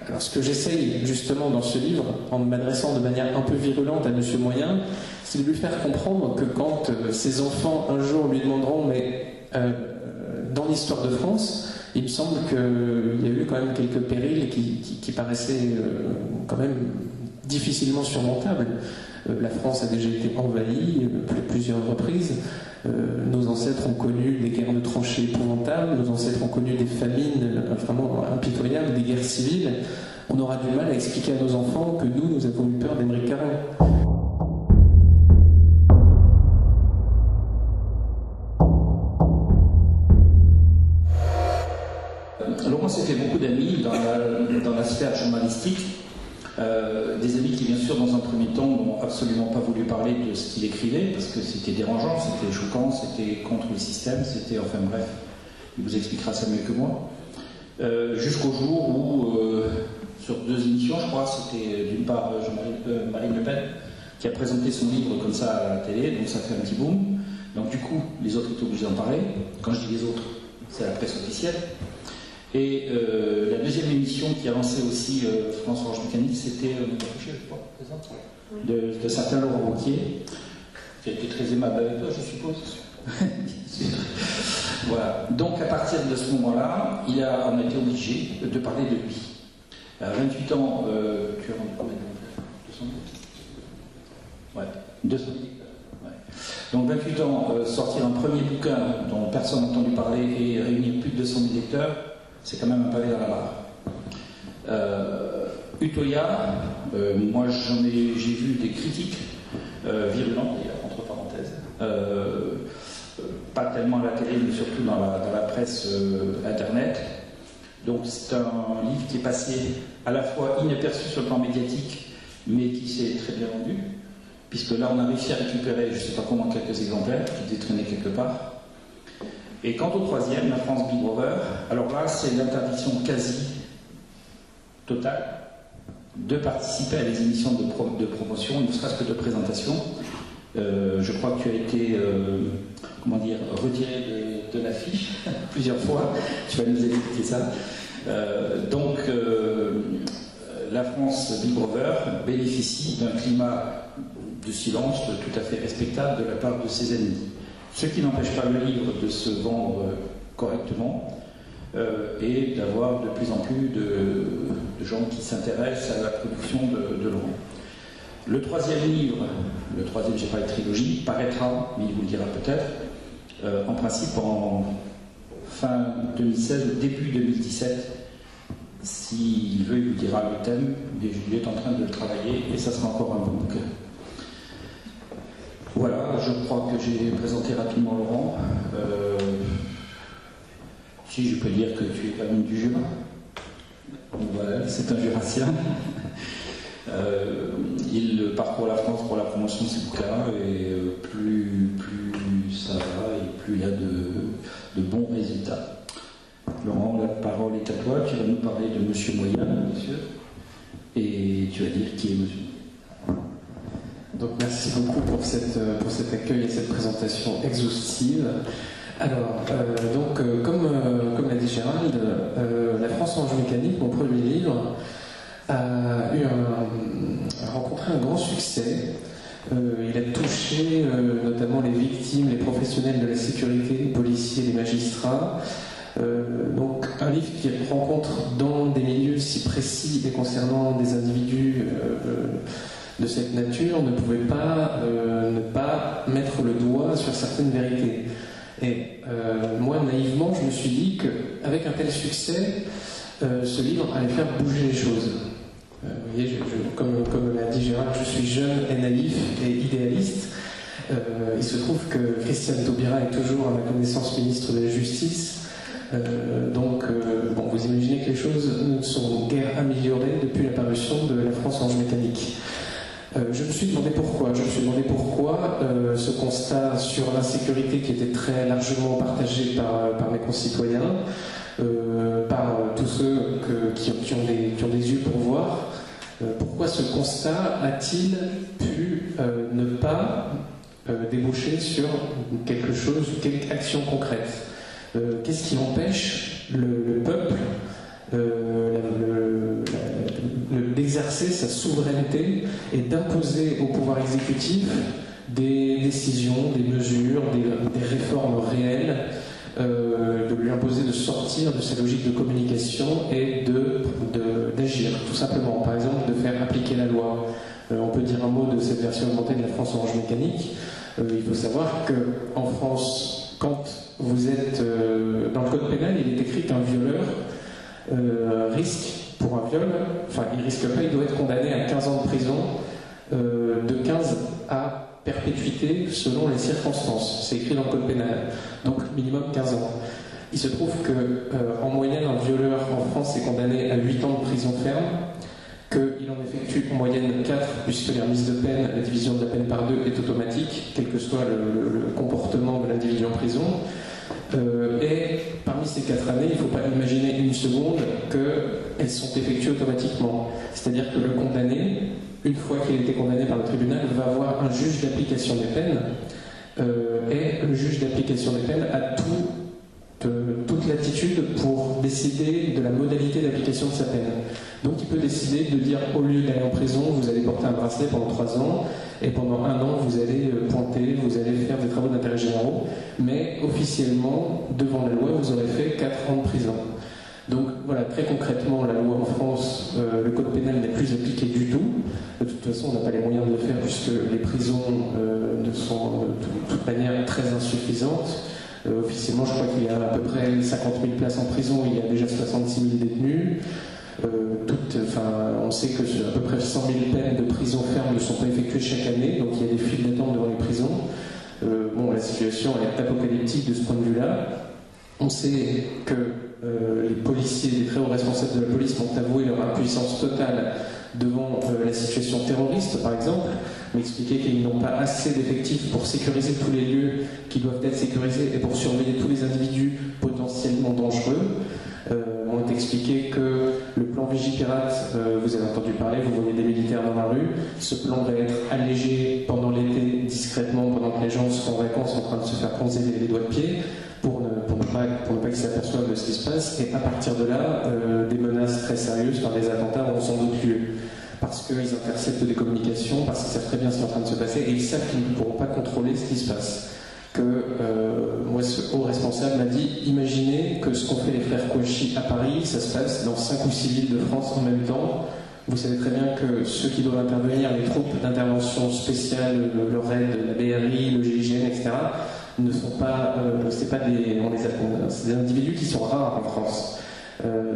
Alors ce que j'essaye justement dans ce livre, en m'adressant de manière un peu virulente à Monsieur Moyen, c'est de lui faire comprendre que quand ses enfants un jour lui demanderont mais dans l'histoire de France, il me semble qu'il y a eu quand même quelques périls qui paraissaient quand même difficilement surmontables. La France a déjà été envahie plusieurs reprises. Nos ancêtres ont connu des guerres de tranchées épouvantables, nos ancêtres ont connu des famines vraiment impitoyables, des guerres civiles. On aura du mal à expliquer à nos enfants que nous avons eu peur d'Émeric Caron. Alors moi, c'était beaucoup d'amis dans la sphère journalistique, des amis qui, bien sûr, dans un premier temps, n'ont absolument pas voulu parler de ce qu'il écrivait, parce que c'était dérangeant, c'était choquant, c'était contre le système, c'était, enfin bref, il vous expliquera ça mieux que moi. Jusqu'au jour où, sur 2 émissions, je crois, c'était d'une part Marine Le Pen, qui a présenté son livre comme ça à la télé, donc ça fait un petit boom. Donc du coup, les autres étaient obligés d'en parler. Quand je dis les autres, c'est la presse officielle. Et la deuxième émission qui a lancé aussi France Orange Mécanique, c'était de certain Laurent Wauquiez, qui a été très aimable avec toi, je suppose. Voilà. Donc à partir de ce moment-là, on a été obligé de parler de lui. À 28 ans, tu as rendu combien de 200 000 Ouais, 200 000. Ouais. Donc 28 ans, sortir un premier bouquin dont personne n'a entendu parler et réunir plus de 200 000 lecteurs, c'est quand même un pavé dans la barre. Utoya, moi j'ai vu des critiques virulentes, d'ailleurs, entre parenthèses, pas tellement à la télé, mais surtout dans la presse internet. Donc c'est un livre qui est passé à la fois inaperçu sur le plan médiatique, mais qui s'est très bien vendu, puisque là on a réussi à récupérer, je ne sais pas comment, quelques exemplaires qui étaient traînés quelque part. Et quant au troisième, la France Big Brother, alors là c'est l'interdiction quasi totale de participer à des émissions de promotion, ne serait-ce que de présentation. Je crois que tu as été comment dire, retiré de l'affiche plusieurs fois, tu vas nous expliquer ça. Donc la France Big Brother bénéficie d'un climat de silence tout à fait respectable de la part de ses ennemis. Ce qui n'empêche pas le livre de se vendre correctement et d'avoir de plus en plus de gens qui s'intéressent à la production de Laurent. Le troisième livre, j'ai pas la trilogie, paraîtra, mais il vous le dira peut-être, en principe en fin 2016 ou début 2017. S'il veut, il vous dira le thème, mais il est en train de le travailler et ça sera encore un bon bouquin. Voilà, je crois que j'ai présenté rapidement Laurent. Si je peux dire que tu es quand même du Jura. Voilà, c'est un Jurassien. Il parcourt la France pour la promotion de ses bouquins et plus ça va et plus il y a de bons résultats. Laurent, la parole est à toi. Tu vas nous parler de Monsieur Moyen, bien sûr, et tu vas dire qui est Monsieur Moyen. Donc merci beaucoup pour cet accueil et cette présentation exhaustive. Alors, comme l'a dit Gérald, La France Orange Mécanique, mon premier livre, a rencontré un grand succès. Il a touché notamment les victimes, les professionnels de la sécurité, les policiers, les magistrats. Donc un livre qui rencontre dans des milieux si précis et concernant des individus de cette nature ne pouvait pas ne pas mettre le doigt sur certaines vérités. Et moi, naïvement, je me suis dit qu'avec un tel succès, ce livre allait faire bouger les choses. Vous voyez, comme l'a dit Gérard, je suis jeune et naïf et idéaliste. Il se trouve que Christiane Taubira est toujours, à ma connaissance, ministre de la Justice. Bon, vous imaginez que les choses ne sont guère améliorées depuis la parution de La France Orange Mécanique. Je me suis demandé pourquoi. Ce constat sur l'insécurité qui était très largement partagé par mes concitoyens, par tous ceux qui ont des yeux pour voir, pourquoi ce constat a-t-il pu ne pas déboucher sur quelque chose, quelque action concrète? Qu'est-ce qui empêche le peuple, d'exercer sa souveraineté et d'imposer au pouvoir exécutif des décisions, des mesures, des réformes réelles, de lui imposer de sortir de sa logique de communication et d'agir, tout simplement. Par exemple, de faire appliquer la loi. On peut dire un mot de cette version augmentée de la France Orange Mécanique. Il faut savoir qu'en France, quand vous êtes dans le code pénal, il est écrit qu'un violeur risque, pour un viol, enfin il risque pas, il doit être condamné à 15 ans de prison, de 15 à perpétuité selon les circonstances. C'est écrit dans le code pénal. Donc minimum 15 ans. Il se trouve qu'en moyenne, un violeur en France est condamné à 8 ans de prison ferme, qu'il en effectue en moyenne 4, puisque les remises de peine, la division de la peine par 2 est automatique, quel que soit le comportement de l'individu en prison. Et parmi ces 4 années, il ne faut pas imaginer une seconde qu'elles sont effectuées automatiquement. C'est-à-dire que le condamné, une fois qu'il a été condamné par le tribunal, va avoir un juge d'application des peines, et le juge d'application des peines a toute latitude pour décider de la modalité d'application de sa peine. Donc il peut décider de dire, au lieu d'aller en prison, vous allez porter un bracelet pendant 3 ans, et pendant 1 an, vous allez pointer, vous allez faire des travaux d'intérêt généraux, mais officiellement, devant la loi, vous aurez fait 4 ans de prison. Donc voilà, très concrètement, la loi en France, le code pénal n'est plus appliqué du tout. De toute façon, on n'a pas les moyens de le faire puisque les prisons sont de toute manière très insuffisantes. Officiellement, je crois qu'il y a à peu près 50 000 places en prison, il y a déjà 66 000 détenus. On sait que à peu près 100 000 peines de prison ferme ne sont pas effectuées chaque année, donc il y a des files d'attente devant les prisons. La situation est apocalyptique de ce point de vue-là. On sait que les policiers, les très hauts responsables de la police ont avoué leur impuissance totale devant la situation terroriste, par exemple, ont expliqué qu'ils n'ont pas assez d'effectifs pour sécuriser tous les lieux qui doivent être sécurisés et pour surveiller tous les individus potentiellement dangereux. On a expliqué que le plan Vigipirate, vous avez entendu parler, vous voyez des militaires dans la rue, ce plan va être allégé pendant l'été discrètement, pendant que les gens sont en vacances en train de se faire bronzer les doigts de pied, pour ne pas qu'ils s'aperçoivent de ce qui se passe, et à partir de là, des menaces très sérieuses, par des attentats auront sans doute lieu. Parce qu'ils interceptent des communications, parce qu'ils savent très bien ce qui est en train de se passer, et ils savent qu'ils ne pourront pas contrôler ce qui se passe. Moi, ce haut responsable m'a dit, imaginez que ce qu'ont fait les frères Kouachi à Paris, ça se passe dans 5 ou 6 villes de France en même temps. Vous savez très bien que ceux qui doivent intervenir, les troupes d'intervention spéciale, le RAID, la BRI, le GIGN, etc., ne sont pas, c'est des individus qui sont rares en France.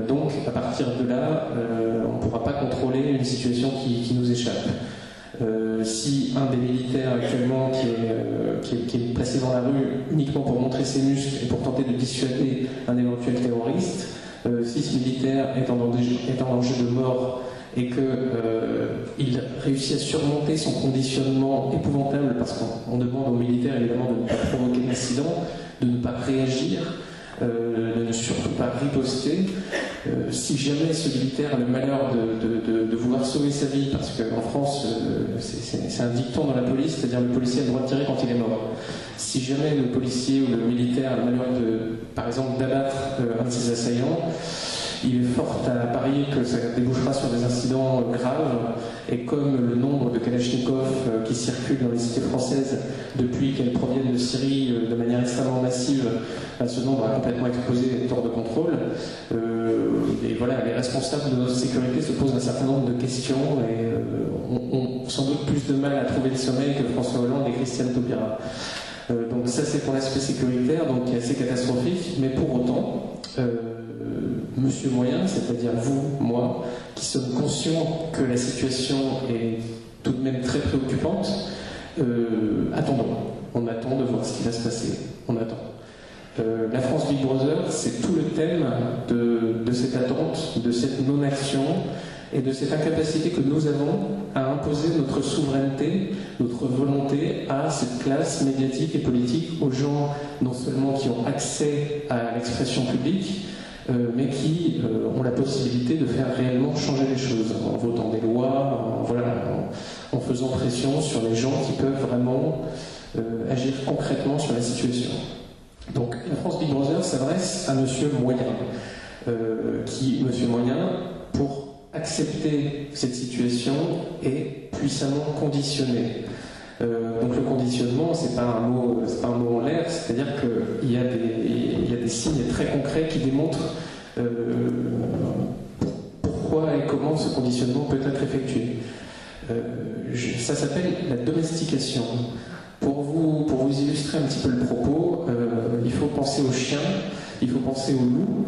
Donc, à partir de là, on ne pourra pas contrôler une situation qui nous échappe. Si un des militaires actuellement qui est placé dans la rue uniquement pour montrer ses muscles et pour tenter de dissuader un éventuel terroriste, si ce militaire est en danger de mort et qu'il réussit à surmonter son conditionnement épouvantable, parce qu'on demande aux militaires évidemment de ne pas provoquer d'incident, de ne pas réagir, de ne surtout pas riposter. Si jamais ce militaire a le malheur de vouloir sauver sa vie, parce qu'en France, c'est un dicton dans la police, c'est-à-dire le policier a le droit de tirer quand il est mort. Si jamais le policier ou le militaire a le malheur par exemple, d'abattre un de ses assaillants, il est fort à parier que ça débouchera sur des incidents graves, et comme le nombre de Kalachnikov qui circulent dans les cités françaises depuis qu'elles proviennent de Syrie de manière extrêmement massive, ce nombre a complètement explosé et est hors de contrôle. Et voilà, les responsables de notre sécurité se posent un certain nombre de questions et ont sans doute plus de mal à trouver le sommeil que François Hollande et Christiane Taubira. Donc ça, c'est pour l'aspect sécuritaire, donc qui est assez catastrophique, mais pour autant, Monsieur Moyen, c'est-à-dire vous, moi, qui sommes conscients que la situation est tout de même très préoccupante, attendons. On attend de voir ce qui va se passer. On attend. La France Big Brother, c'est tout le thème de cette attente, de cette non-action et de cette incapacité que nous avons à imposer notre souveraineté, notre volonté à cette classe médiatique et politique, aux gens non seulement qui ont accès à l'expression publique, mais qui ont la possibilité de faire réellement changer les choses, en votant des lois, en faisant pression sur les gens qui peuvent vraiment agir concrètement sur la situation. Donc la France Big Brother s'adresse à Monsieur Moyen, Monsieur Moyen, pour accepter cette situation est puissamment conditionné. Donc le conditionnement, c'est pas un mot en l'air, c'est-à-dire qu'il y a des signes très concrets qui démontrent pourquoi et comment ce conditionnement peut être effectué. Ça s'appelle la domestication. Pour vous illustrer un petit peu le propos, il faut penser au chien, il faut penser au loup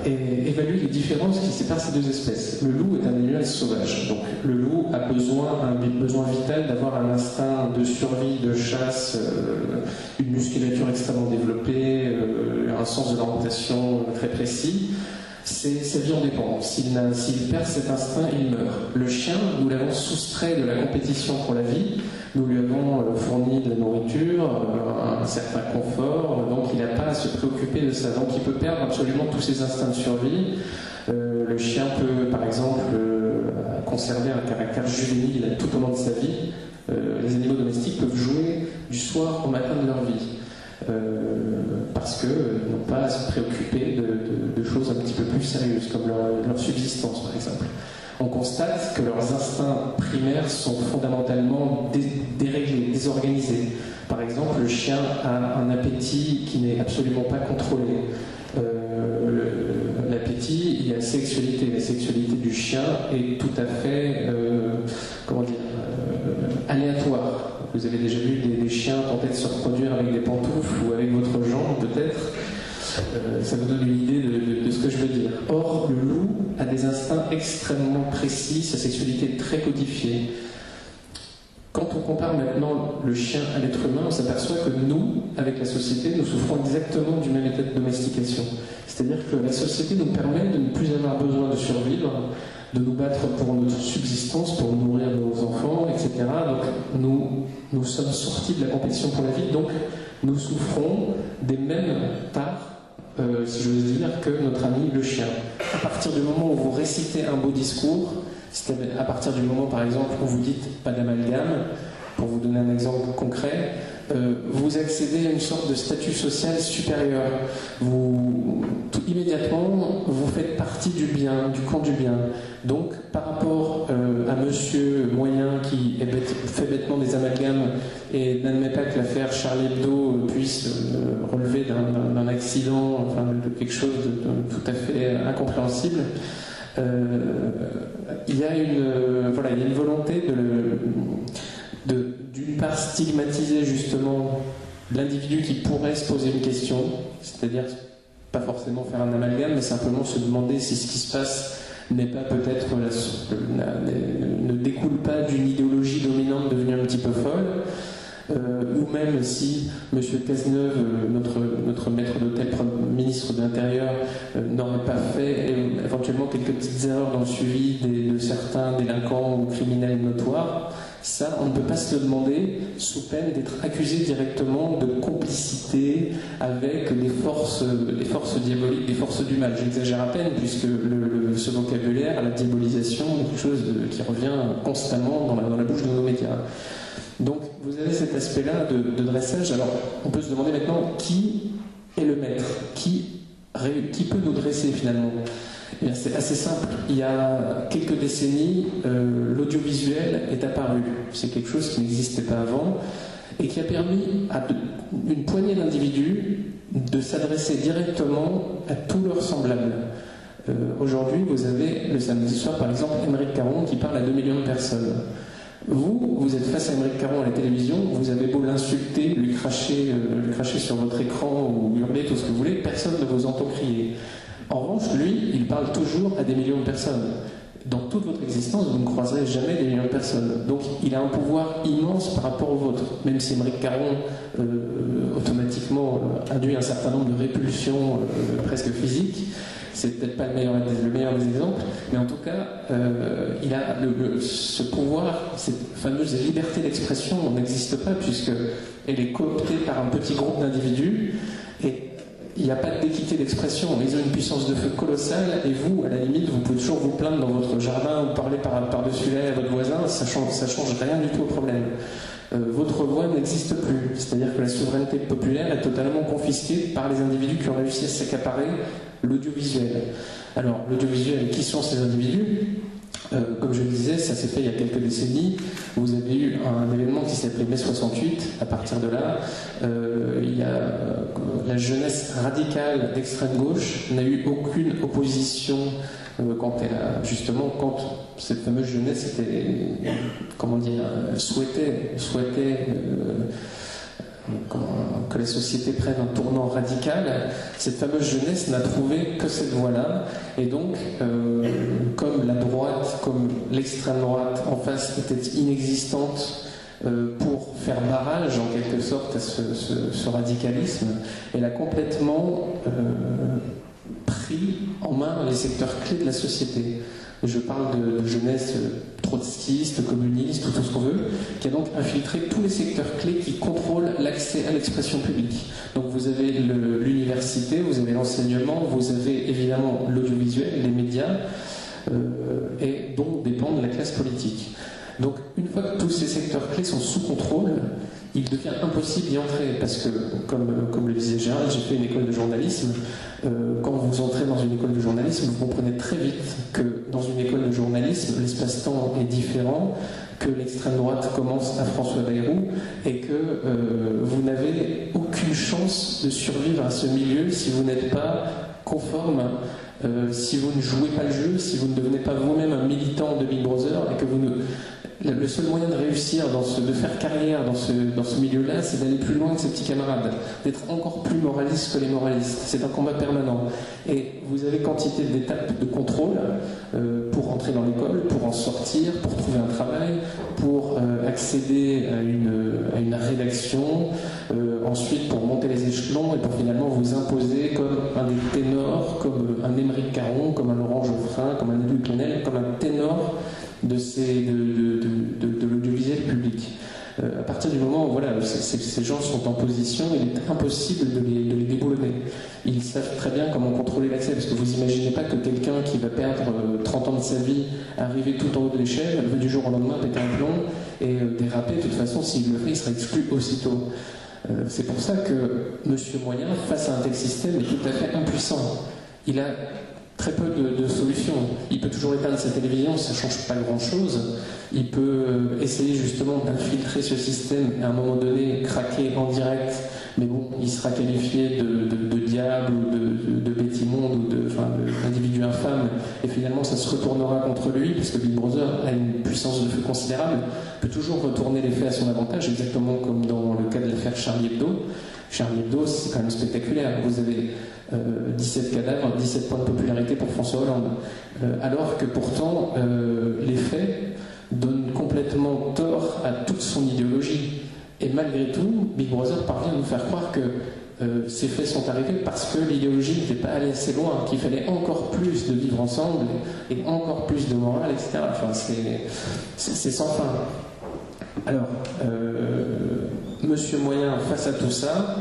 et évaluer les différences qui séparent ces deux espèces. Le loup est un animal sauvage, donc le loup a un besoin vital d'avoir un instinct de survie, de chasse, une musculature extrêmement développée, un sens de l'orientation très précis. Sa vie en dépend. S'il perd cet instinct, il meurt. Le chien, nous l'avons soustrait de la compétition pour la vie, nous lui avons fourni de la nourriture, un certain confort, donc il n'a pas à se préoccuper de ça. Donc il peut perdre absolument tous ses instincts de survie. Le chien peut, par exemple, conserver un caractère juvénile tout au long de sa vie. Les animaux domestiques peuvent jouer du soir au matin de leur vie. Parce qu'ils n'ont pas à se préoccuper de choses un petit peu plus sérieuses, comme leur subsistance par exemple. On constate que leurs instincts primaires sont fondamentalement déréglés, désorganisés. Par exemple, le chien a un appétit qui n'est absolument pas contrôlé. L'appétit, il y a la sexualité. La sexualité du chien est tout à fait, aléatoire. Vous avez déjà vu des chiens tenter de se reproduire avec des pantoufles ou avec votre jambe, peut-être. Ça vous donne une idée de ce que je veux dire. Or, le loup a des instincts extrêmement précis, sa sexualité est très codifiée. Quand on compare maintenant le chien à l'être humain, on s'aperçoit que nous, avec la société, nous souffrons exactement du même état de domestication. C'est-à-dire que la société nous permet de ne plus avoir besoin de survivre, de nous battre pour notre subsistance, pour nourrir nos enfants, etc. Donc nous sommes sortis de la compétition pour la vie, donc nous souffrons des mêmes tares, si j'ose dire, que notre ami le chien. À partir du moment où vous récitez un beau discours, c'est-à-dire à partir du moment, par exemple, où vous dites « pas d'amalgame », pour vous donner un exemple concret, vous accédez à une sorte de statut social supérieur. Immédiatement, vous faites partie du bien, du camp du bien. Donc, par rapport à monsieur moyen qui fait bêtement des amalgames et n'admet pas que l'affaire Charlie Hebdo puisse relever d'un accident, enfin, de quelque chose de tout à fait incompréhensible, il y a une volonté d'une part stigmatiser justement l'individu qui pourrait se poser une question, c'est-à-dire pas forcément faire un amalgame, mais simplement se demander si ce qui se passe n'est pas peut-être ne découle pas d'une idéologie dominante devenue un petit peu folle, ou même si M. Cazeneuve, notre maître d'hôtel, ministre de l'Intérieur, n'aurait pas fait éventuellement quelques petites erreurs dans le suivi de certains délinquants ou criminels notoires. Ça, on ne peut pas se le demander sous peine d'être accusé directement de complicité avec les forces diaboliques, les forces du mal. J'exagère à peine puisque ce vocabulaire, la diabolisation, est quelque chose qui revient constamment dans la bouche de nos médias. Donc, vous avez cet aspect-là de dressage. Alors, on peut se demander maintenant qui est le maître, qui peut nous dresser finalement. Eh bien, c'est assez simple. Il y a quelques décennies, l'audiovisuel est apparu. C'est quelque chose qui n'existait pas avant et qui a permis à une poignée d'individus de s'adresser directement à tous leurs semblables. Aujourd'hui, vous avez le samedi soir, par exemple, Aymeric Caron qui parle à 2 millions de personnes. Vous êtes face à Aymeric Caron à la télévision, vous avez beau l'insulter, lui cracher sur votre écran ou hurler tout ce que vous voulez, personne ne vous entend crier. En revanche, lui, il parle toujours à des millions de personnes. Dans toute votre existence, vous ne croiserez jamais des millions de personnes. Donc, il a un pouvoir immense par rapport au vôtre. Même si Aymeric Caron, automatiquement, induit un certain nombre de répulsions presque physiques, c'est peut-être pas le meilleur des exemples, mais en tout cas, il a ce pouvoir, cette fameuse liberté d'expression n'existe pas puisqu'elle est cooptée par un petit groupe d'individus et il n'y a pas d'équité d'expression. Ils ont une puissance de feu colossale et vous, à la limite, vous pouvez toujours vous plaindre dans votre jardin ou parler par-dessus là à votre voisin, ça change rien du tout au problème. Votre voix n'existe plus. C'est-à-dire que la souveraineté populaire est totalement confisquée par les individus qui ont réussi à s'accaparer l'audiovisuel. Alors, l'audiovisuel, qui sont ces individus ? ça s'est fait il y a quelques décennies. Vous avez eu un événement qui s'appelait Mai 68. À partir de là, il y a la jeunesse radicale d'extrême gauche n'a eu aucune opposition quand cette fameuse jeunesse était, souhaitait que la société prenne un tournant radical. Cette fameuse jeunesse n'a trouvé que cette voie-là, et donc comme la droite, comme l'extrême droite en face était inexistante pour faire barrage en quelque sorte à ce radicalisme, elle a complètement pris en main les secteurs clés de la société. Je parle de jeunesse trotskiste, communiste, tout ce qu'on veut, qui a donc infiltré tous les secteurs clés qui contrôlent l'accès à l'expression publique. Donc vous avez l'université, vous avez l'enseignement, vous avez évidemment l'audiovisuel, les médias, et dont dépend la classe politique. Donc une fois que tous ces secteurs clés sont sous contrôle, il devient impossible d'y entrer, parce que, comme le disait Gérald, j'ai fait une école de journalisme. Quand vous entrez dans une école de journalisme, vous comprenez très vite que dans une école de journalisme, l'espace-temps est différent, que l'extrême droite commence à François Bayrou, et que vous n'avez aucune chance de survivre à ce milieu si vous n'êtes pas conforme, si vous ne jouez pas le jeu, si vous ne devenez pas vous-même un militant de Big Brother, et que le seul moyen de réussir, de faire carrière dans ce milieu-là, c'est d'aller plus loin que ses petits camarades, d'être encore plus moraliste que les moralistes. C'est un combat permanent. Et vous avez quantité d'étapes de contrôle pour entrer dans l'école, pour en sortir, pour trouver un travail, pour accéder à une rédaction, ensuite pour monter les échelons et pour finalement vous imposer comme un des ténors, comme un Émeric Caron, comme un Laurent Geoffrin, comme un Edoui Plenel, comme un ténor de l'audiovisuel public. À partir du moment où ces gens sont en position, il est impossible de les déboulonner. Ils savent très bien comment contrôler l'accès, parce que vous imaginez pas que quelqu'un qui va perdre 30 ans de sa vie, arriver tout en haut de l'échelle, du jour au lendemain péter un plomb et déraper. De toute façon, s'il le fait, il sera exclu aussitôt. C'est pour ça que M. Moyen, face à un tel système, est tout à fait impuissant. Il a très peu de solutions. Il peut toujours éteindre sa télévision, ça ne change pas grand-chose. Il peut essayer justement d'infiltrer ce système et à un moment donné craquer en direct, mais bon, il sera qualifié de diable ou de bêtimonde ou d'individu infâme, et finalement ça se retournera contre lui, parce que Big Brother a une puissance de feu considérable, peut toujours retourner les faits à son avantage, exactement comme dans le cas de l'affaire Charlie Hebdo. Charlie Hebdo, c'est quand même spectaculaire. Vous avez 17 cadavres, 17 points de popularité pour François Hollande. Alors que pourtant, les faits donnent complètement tort à toute son idéologie. Et malgré tout, Big Brother parvient à nous faire croire que ces faits sont arrivés parce que l'idéologie n'était pas allée assez loin, qu'il fallait encore plus de vivre ensemble et encore plus de morale, etc. Enfin, c'est sans fin. Alors, Monsieur Moyen, face à tout ça,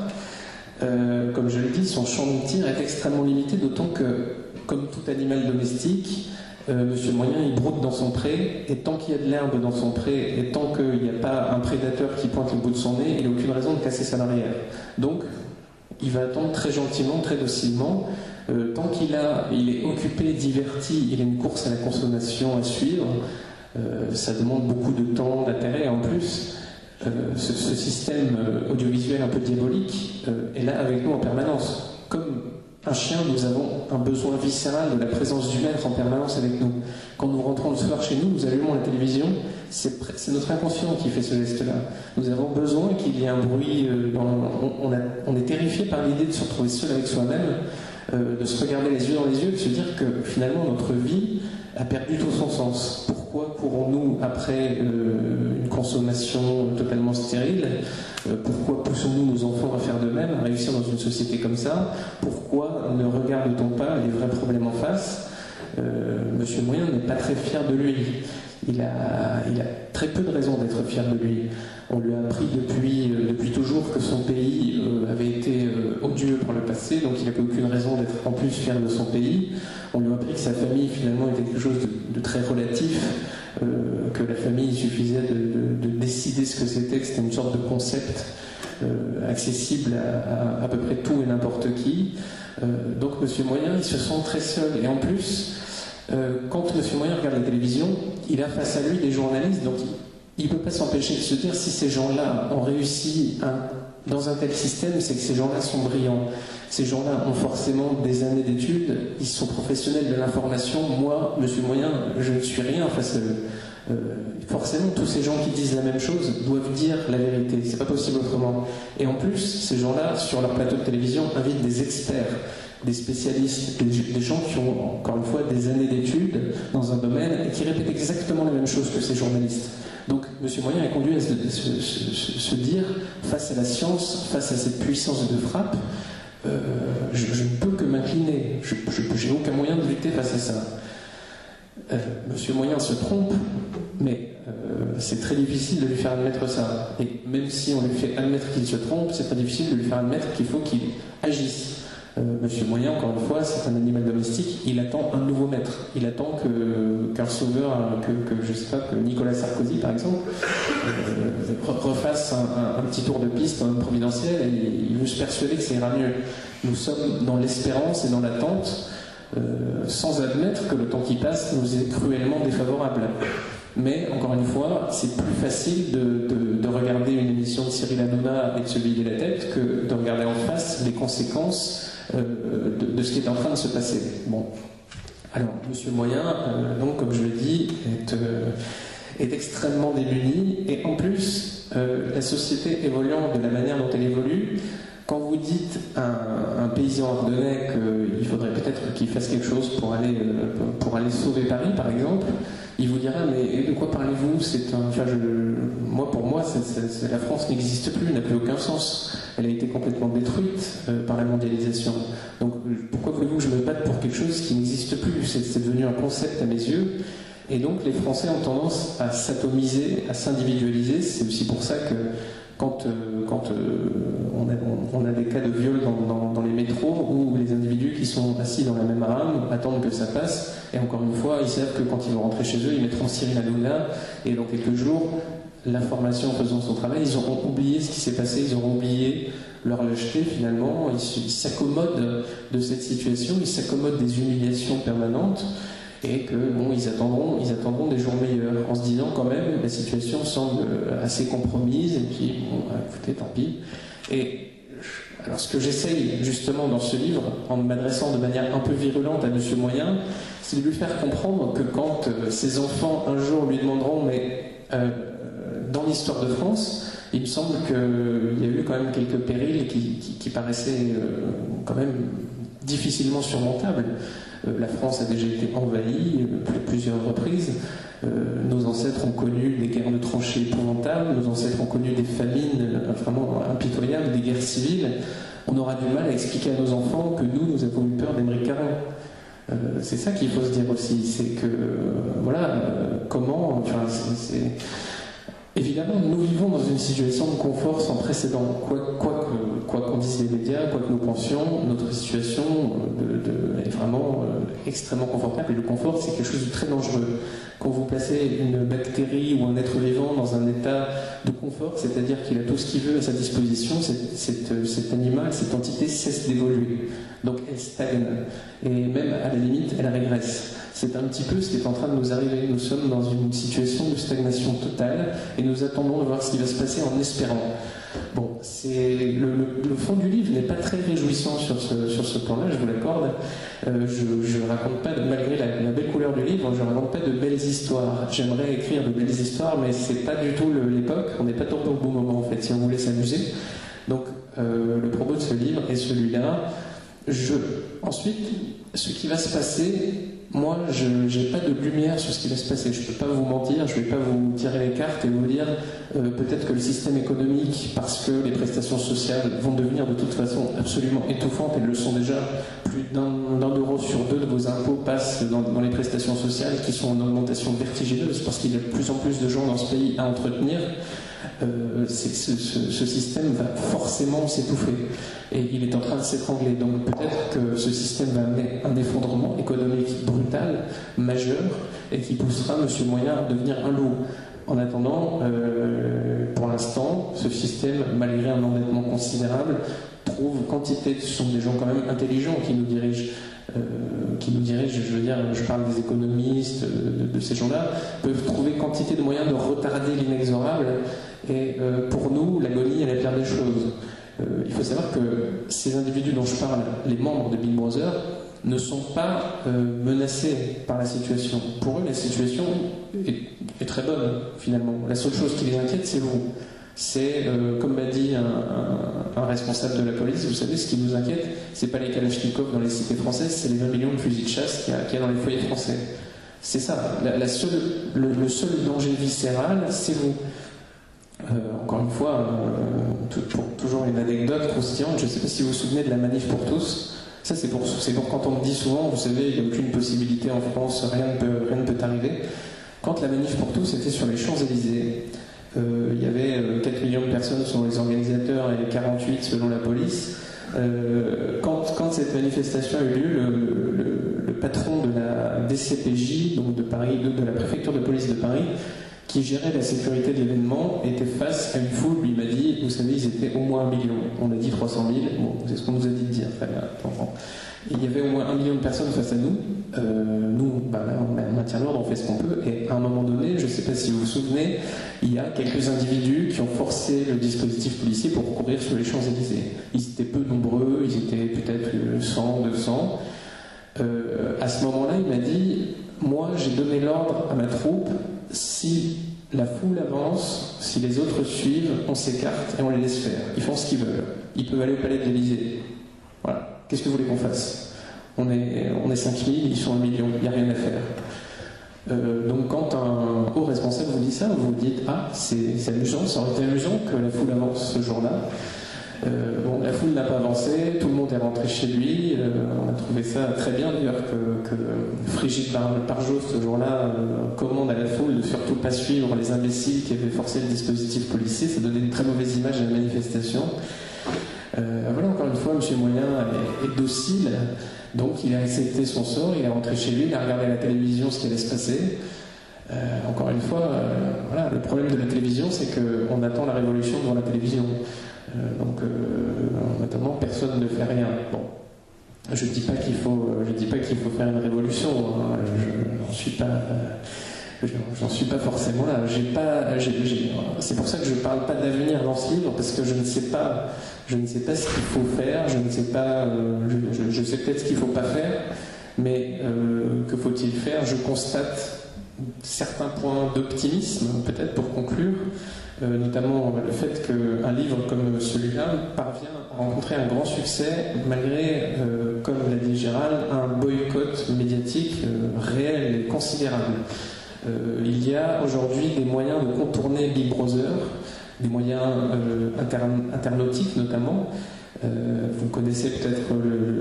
comme je le dis, son champ de tir est extrêmement limité, d'autant que, comme tout animal domestique, Monsieur Moyen, il broute dans son pré, et tant qu'il y a de l'herbe dans son pré, et tant qu'il n'y a pas un prédateur qui pointe le bout de son nez, il n'a aucune raison de casser sa barrière. Donc, il va attendre très gentiment, très docilement. Tant qu'il est occupé, diverti, il a une course à la consommation à suivre. Ça demande beaucoup de temps, d'intérêt. En plus, ce système audiovisuel un peu diabolique est là avec nous en permanence. Comme un chien, nous avons un besoin viscéral de la présence du maître en permanence avec nous. Quand nous rentrons le soir chez nous, nous allumons la télévision, c'est notre inconscient qui fait ce geste-là. Nous avons besoin qu'il y ait un bruit. On est terrifié par l'idée de se retrouver seul avec soi-même, de se regarder les yeux dans les yeux, de se dire que finalement notre vie a perdu tout son sens. Pourquoi pourrons-nous, après une consommation totalement stérile, pourquoi poussons-nous nos enfants à faire de même, à réussir dans une société comme ça? Pourquoi ne regarde-t-on pas les vrais problèmes en face? Monsieur Moyen n'est pas très fier de lui. Il a très peu de raisons d'être fier de lui. On lui a appris depuis toujours que son pays avait été odieux par le passé, donc il n'avait aucune raison d'être en plus fier de son pays. On lui a appris que sa famille finalement était quelque chose de très relatif, que la famille, il suffisait de décider ce que c'était une sorte de concept accessible à peu près tout et n'importe qui. Donc Monsieur Moyen, il se sent très seul. Et en plus, quand Monsieur Moyen regarde la télévision, il a face à lui des journalistes, donc il ne peut pas s'empêcher de se dire si ces gens-là ont réussi dans un tel système, c'est que ces gens-là sont brillants. Ces gens-là ont forcément des années d'études, ils sont professionnels de l'information. Moi, Monsieur Moyen, je ne suis rien face à eux. Forcément, tous ces gens qui disent la même chose doivent dire la vérité. C'est pas possible autrement. Et en plus, ces gens-là, sur leur plateau de télévision, invitent des experts, des spécialistes, des gens qui ont, encore une fois, des années d'études dans un domaine et qui répètent exactement la même chose que ces journalistes. Donc, M. Moyen est conduit à se dire, face à la science, face à cette puissance de frappe, je ne peux que m'incliner. Je n'ai aucun moyen de lutter face à ça. M. Moyen se trompe, mais c'est très difficile de lui faire admettre ça. Et même si on lui fait admettre qu'il se trompe, c'est très difficile de lui faire admettre qu'il faut qu'il agisse. Monsieur Moyen, encore une fois, c'est un animal domestique, il attend un nouveau maître. Il attend qu'un sauveur, je sais pas, que Nicolas Sarkozy, par exemple, refasse un petit tour de piste providentiel et il veut se persuader que ça ira mieux. Nous sommes dans l'espérance et dans l'attente, sans admettre que le temps qui passe nous est cruellement défavorable. Mais, encore une fois, c'est plus facile de regarder une émission de Cyril Hanouna et de se vider la tête que de regarder en face les conséquences de ce qui est en train de se passer. Bon. Alors, Monsieur Moyen, donc, comme je l'ai dit, est extrêmement démuni, et en plus, la société évoluant de la manière dont elle évolue, quand vous dites à un paysan ardennais qu'il faudrait peut-être qu'il fasse quelque chose pour aller sauver Paris, par exemple, il vous dira, mais de quoi parlez-vous? Pour moi, la France n'existe plus, n'a plus aucun sens. Elle a été complètement détruite par la mondialisation. Donc pourquoi voulez-vous que je me batte pour quelque chose qui n'existe plus? C'est devenu un concept à mes yeux. Et donc les Français ont tendance à s'atomiser, à s'individualiser. C'est aussi pour ça que quand on a des cas de viol dans les métros où les individus qui sont assis dans la même rame attendent que ça passe, et encore une fois, ils savent que quand ils vont rentrer chez eux, ils mettront Cyril Hanouna, et dans quelques jours, l'information faisant son travail, ils auront oublié ce qui s'est passé, ils auront oublié leur lâcheté finalement, ils s'accommodent de cette situation, ils s'accommodent des humiliations permanentes, et que bon, ils attendront des jours meilleurs, en se disant quand même la situation semble assez compromise, et puis bon, écoutez, tant pis. Et alors ce que j'essaye justement dans ce livre, en m'adressant de manière un peu virulente à Monsieur Moyen, c'est de lui faire comprendre que quand ses enfants un jour lui demanderont, mais dans l'histoire de France, il me semble qu'il y a eu quand même quelques périls qui paraissaient quand même difficilement surmontables. La France a déjà été envahie plusieurs reprises. Nos ancêtres ont connu des guerres de tranchées épouvantables, nos ancêtres ont connu des famines vraiment impitoyables, des guerres civiles. On aura du mal à expliquer à nos enfants que nous avons eu peur d'Émeric Caron. C'est ça qu'il faut se dire aussi, c'est que évidemment, nous vivons dans une situation de confort sans précédent. Quoi qu'on dise les médias, quoi que nous pensions, notre situation est vraiment extrêmement confortable. Et le confort, c'est quelque chose de très dangereux. Quand vous placez une bactérie ou un être vivant dans un état de confort, c'est-à-dire qu'il a tout ce qu'il veut à sa disposition, cet animal, cette entité cesse d'évoluer. Donc elle stagne. Et même à la limite, elle régresse. C'est un petit peu ce qui est en train de nous arriver. Nous sommes dans une situation de stagnation totale et nous attendons de voir ce qui va se passer en espérant. Bon, le fond du livre n'est pas très réjouissant sur ce plan-là, je vous l'accorde. Je raconte pas, malgré la belle couleur du livre, je raconte pas de belles histoires. J'aimerais écrire de belles histoires, mais c'est pas du tout l'époque. On n'est pas tombé au bon moment en fait, si on voulait s'amuser. Donc, le propos de ce livre est celui-là. Ensuite, ce qui va se passer, moi, je n'ai pas de lumière sur ce qui va se passer. Je ne peux pas vous mentir, je ne vais pas vous tirer les cartes et vous dire peut-être que le système économique, parce que les prestations sociales vont devenir de toute façon absolument étouffantes, elles le sont déjà, plus d'un euro sur deux de vos impôts passent dans les prestations sociales qui sont en augmentation vertigineuse parce qu'il y a de plus en plus de gens dans ce pays à entretenir. Ce système va forcément s'étouffer et il est en train de s'étrangler. Donc peut-être que ce système va amener un effondrement économique brutal, majeur, et qui poussera M. Moyen à devenir un loup. En attendant, pour l'instant, ce système, malgré un endettement considérable, trouve quantité, ce sont des gens quand même intelligents qui nous dirigent, qui nous dirigent, je veux dire, je parle des économistes, de ces gens-là, peuvent trouver quantité de moyens de retarder l'inexorable. Et pour nous, l'agonie est la pire des choses. Il faut savoir que ces individus dont je parle, les membres de Big Brother, ne sont pas menacés par la situation. Pour eux, la situation est très bonne, finalement. La seule chose qui les inquiète, c'est vous. C'est, comme m'a dit un responsable de la police, vous savez, ce qui nous inquiète, c'est pas les kalachnikovs dans les cités françaises, c'est les 20 millions de fusils de chasse qu'il y a dans les foyers français. C'est ça. Le seul danger viscéral, c'est vous. Encore une fois, toujours une anecdote croustillante, je ne sais pas si vous vous souvenez de la manif pour tous. Ça, c'est pour quand on me dit souvent, vous savez, il n'y a aucune possibilité en France, rien ne peut arriver. Quand la manif pour tous était sur les Champs-Élysées, il y avait 4 millions de personnes selon les organisateurs et 48 selon la police. Quand cette manifestation a eu lieu, le patron de la DCPJ, donc de Paris, de la préfecture de police de Paris, qui gérait la sécurité de l'événement, était face à une foule, lui m'a dit, vous savez, ils étaient au moins 1 million. On a dit 300 000, bon, c'est ce qu'on nous a dit de dire, très bien, il y avait au moins 1 million de personnes face à nous. Nous, là, on maintient l'ordre, on fait ce qu'on peut, et à un moment donné, je ne sais pas si vous vous souvenez, il y a quelques individus qui ont forcé le dispositif policier pour courir sur les Champs-Élysées. Ils étaient peu nombreux, ils étaient peut-être 100, 200. À ce moment-là, il m'a dit, moi, j'ai donné l'ordre à ma troupe, si la foule avance, si les autres suivent, on s'écarte et on les laisse faire. Ils font ce qu'ils veulent. Ils peuvent aller au palais de l'Élysée. Voilà. Qu'est-ce que vous voulez qu'on fasse ? On est 5000, ils sont 1 million, il n'y a rien à faire. Donc quand un haut responsable vous dit ça, vous vous dites, ah, c'est amusant, ça aurait été amusant que la foule avance ce jour-là. Bon, la foule n'a pas avancé, tout le monde est rentré chez lui. On a trouvé ça très bien d'ailleurs que Frigide Barjot ce jour-là commande à la foule de surtout pas suivre les imbéciles qui avaient forcé le dispositif policier. Ça donnait une très mauvaise image à la manifestation. Voilà, encore une fois, M. Moyen est docile, donc il a accepté son sort, il est rentré chez lui, il a regardé à la télévision ce qui allait se passer. Encore une fois, voilà, le problème de la télévision, c'est qu'on attend la révolution devant la télévision. Notamment, personne ne fait rien. Bon, je dis pas qu'il faut faire une révolution. Hein. J'en suis pas forcément là. C'est pour ça que je parle pas d'avenir dans ce livre, parce que je ne sais pas ce qu'il faut faire. Je ne sais pas. Je sais peut-être ce qu'il faut pas faire, mais que faut-il faire ? Je constate certains points d'optimisme, peut-être pour conclure. Notamment le fait qu'un livre comme celui-là parvient à rencontrer un grand succès malgré, comme l'a dit Gérald, un boycott médiatique réel et considérable. Il y a aujourd'hui des moyens de contourner Big Brother, des moyens internautiques notamment. Vous connaissez peut-être,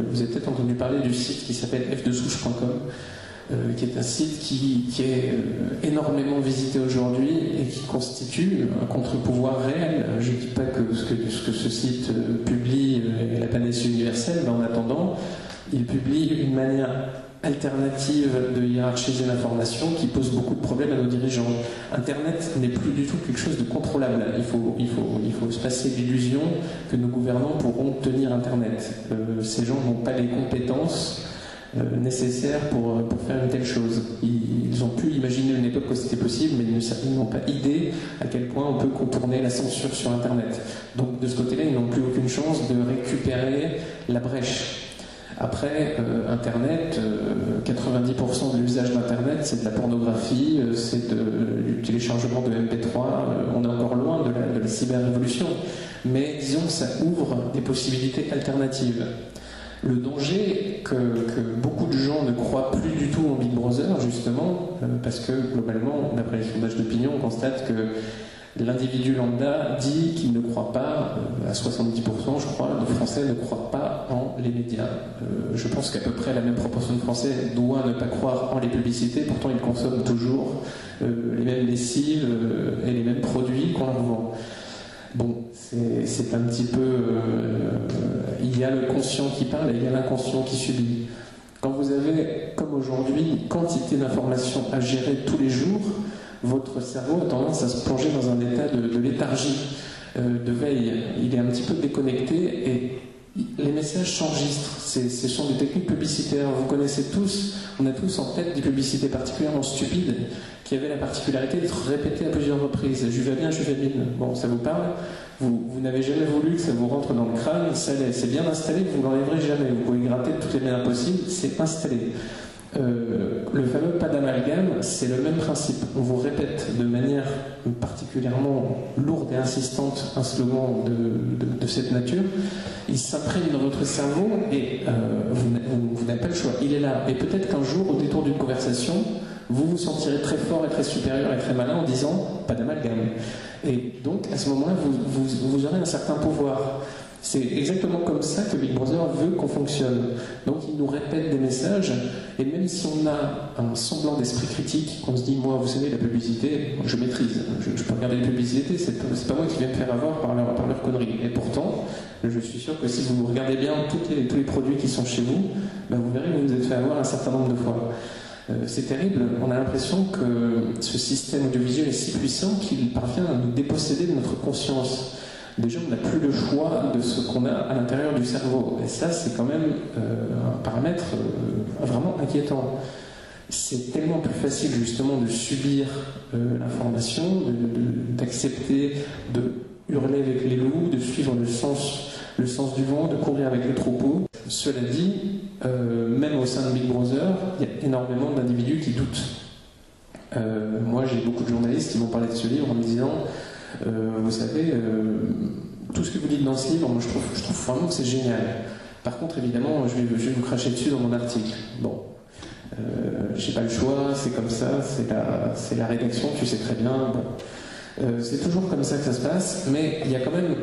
vous avez peut-être entendu parler du site qui s'appelle f2souche.com. Qui est un site qui est énormément visité aujourd'hui et qui constitue un contre-pouvoir réel. Je ne dis pas que ce que ce site publie est la panacée universelle, mais en attendant, il publie une manière alternative de hiérarchiser l'information qui pose beaucoup de problèmes à nos dirigeants. Internet n'est plus du tout quelque chose de contrôlable. Il faut se passer l'illusion que nos gouvernants pourront tenir Internet. Ces gens n'ont pas les compétences nécessaires pour faire une telle chose. Ils ont pu imaginer une époque où c'était possible, mais ils n'ont pas idée à quel point on peut contourner la censure sur Internet. Donc de ce côté-là, ils n'ont plus aucune chance de récupérer la brèche. Après, Internet, 90% de l'usage d'Internet, c'est de la pornographie, c'est du téléchargement de MP3. On est encore loin de la cyber-révolution. Mais disons que ça ouvre des possibilités alternatives. Le danger que beaucoup de gens ne croient plus du tout en Big Brother, justement, parce que globalement, d'après les sondages d'opinion, on constate que l'individu lambda dit qu'il ne croit pas, à 70% je crois, de Français ne croient pas en les médias. Je pense qu'à peu près la même proportion de Français doit ne pas croire en les publicités, pourtant ils consomment toujours les mêmes lessives et les mêmes produits qu'on leur vend. Bon, c'est un petit peu... il y a le conscient qui parle et il y a l'inconscient qui subit. Quand vous avez, comme aujourd'hui, quantité d'informations à gérer tous les jours, votre cerveau a tendance à se plonger dans un état de léthargie, de veille. Il est un petit peu déconnecté et les messages s'enregistrent, ce sont des techniques publicitaires. Vous connaissez tous, on a tous en tête des publicités particulièrement stupides qui avaient la particularité d'être répétées à plusieurs reprises. Juvabine, Juvabine, bon, ça vous parle? Vous n'avez jamais voulu que ça vous rentre dans le crâne, ça l'est, c'est bien installé, vous ne l'enlèverez jamais. Vous pouvez gratter de toutes les manières possibles, c'est installé. Le fameux pas d'amalgame, c'est le même principe. On vous répète de manière particulièrement lourde et insistante un slogan de cette nature. Il s'imprègne dans votre cerveau et vous n'avez pas le choix. Il est là. Et peut-être qu'un jour, au détour d'une conversation, vous vous sentirez très fort et très supérieur et très malin en disant pas d'amalgame. Et donc, à ce moment-là, vous aurez un certain pouvoir. C'est exactement comme ça que Big Brother veut qu'on fonctionne. Donc il nous répète des messages, et même si on a un semblant d'esprit critique, on se dit, moi, vous savez, la publicité, je maîtrise, je peux regarder les publicités, c'est pas moi qui vais me faire avoir par leur connerie. Et pourtant, je suis sûr que si vous regardez bien tous les produits qui sont chez vous, ben vous verrez que vous vous êtes fait avoir un certain nombre de fois. C'est terrible, on a l'impression que ce système audiovisuel est si puissant qu'il parvient à nous déposséder de notre conscience. Déjà, on n'a plus le choix de ce qu'on a à l'intérieur du cerveau. Et ça, c'est quand même un paramètre vraiment inquiétant. C'est tellement plus facile, justement, de subir l'information, d'accepter, de hurler avec les loups, de suivre le sens du vent, de courir avec les troupeaux. Cela dit, même au sein de Big Brother, il y a énormément d'individus qui doutent. Moi, j'ai beaucoup de journalistes qui m'ont parlé de ce livre en me disant... vous savez, tout ce que vous dites dans ce livre, moi je trouve vraiment que c'est génial. Par contre, évidemment, je vais vous cracher dessus dans mon article. Bon, j'ai pas le choix, c'est comme ça, c'est la rédaction, tu sais très bien. Bon. C'est toujours comme ça que ça se passe, mais il y a quand même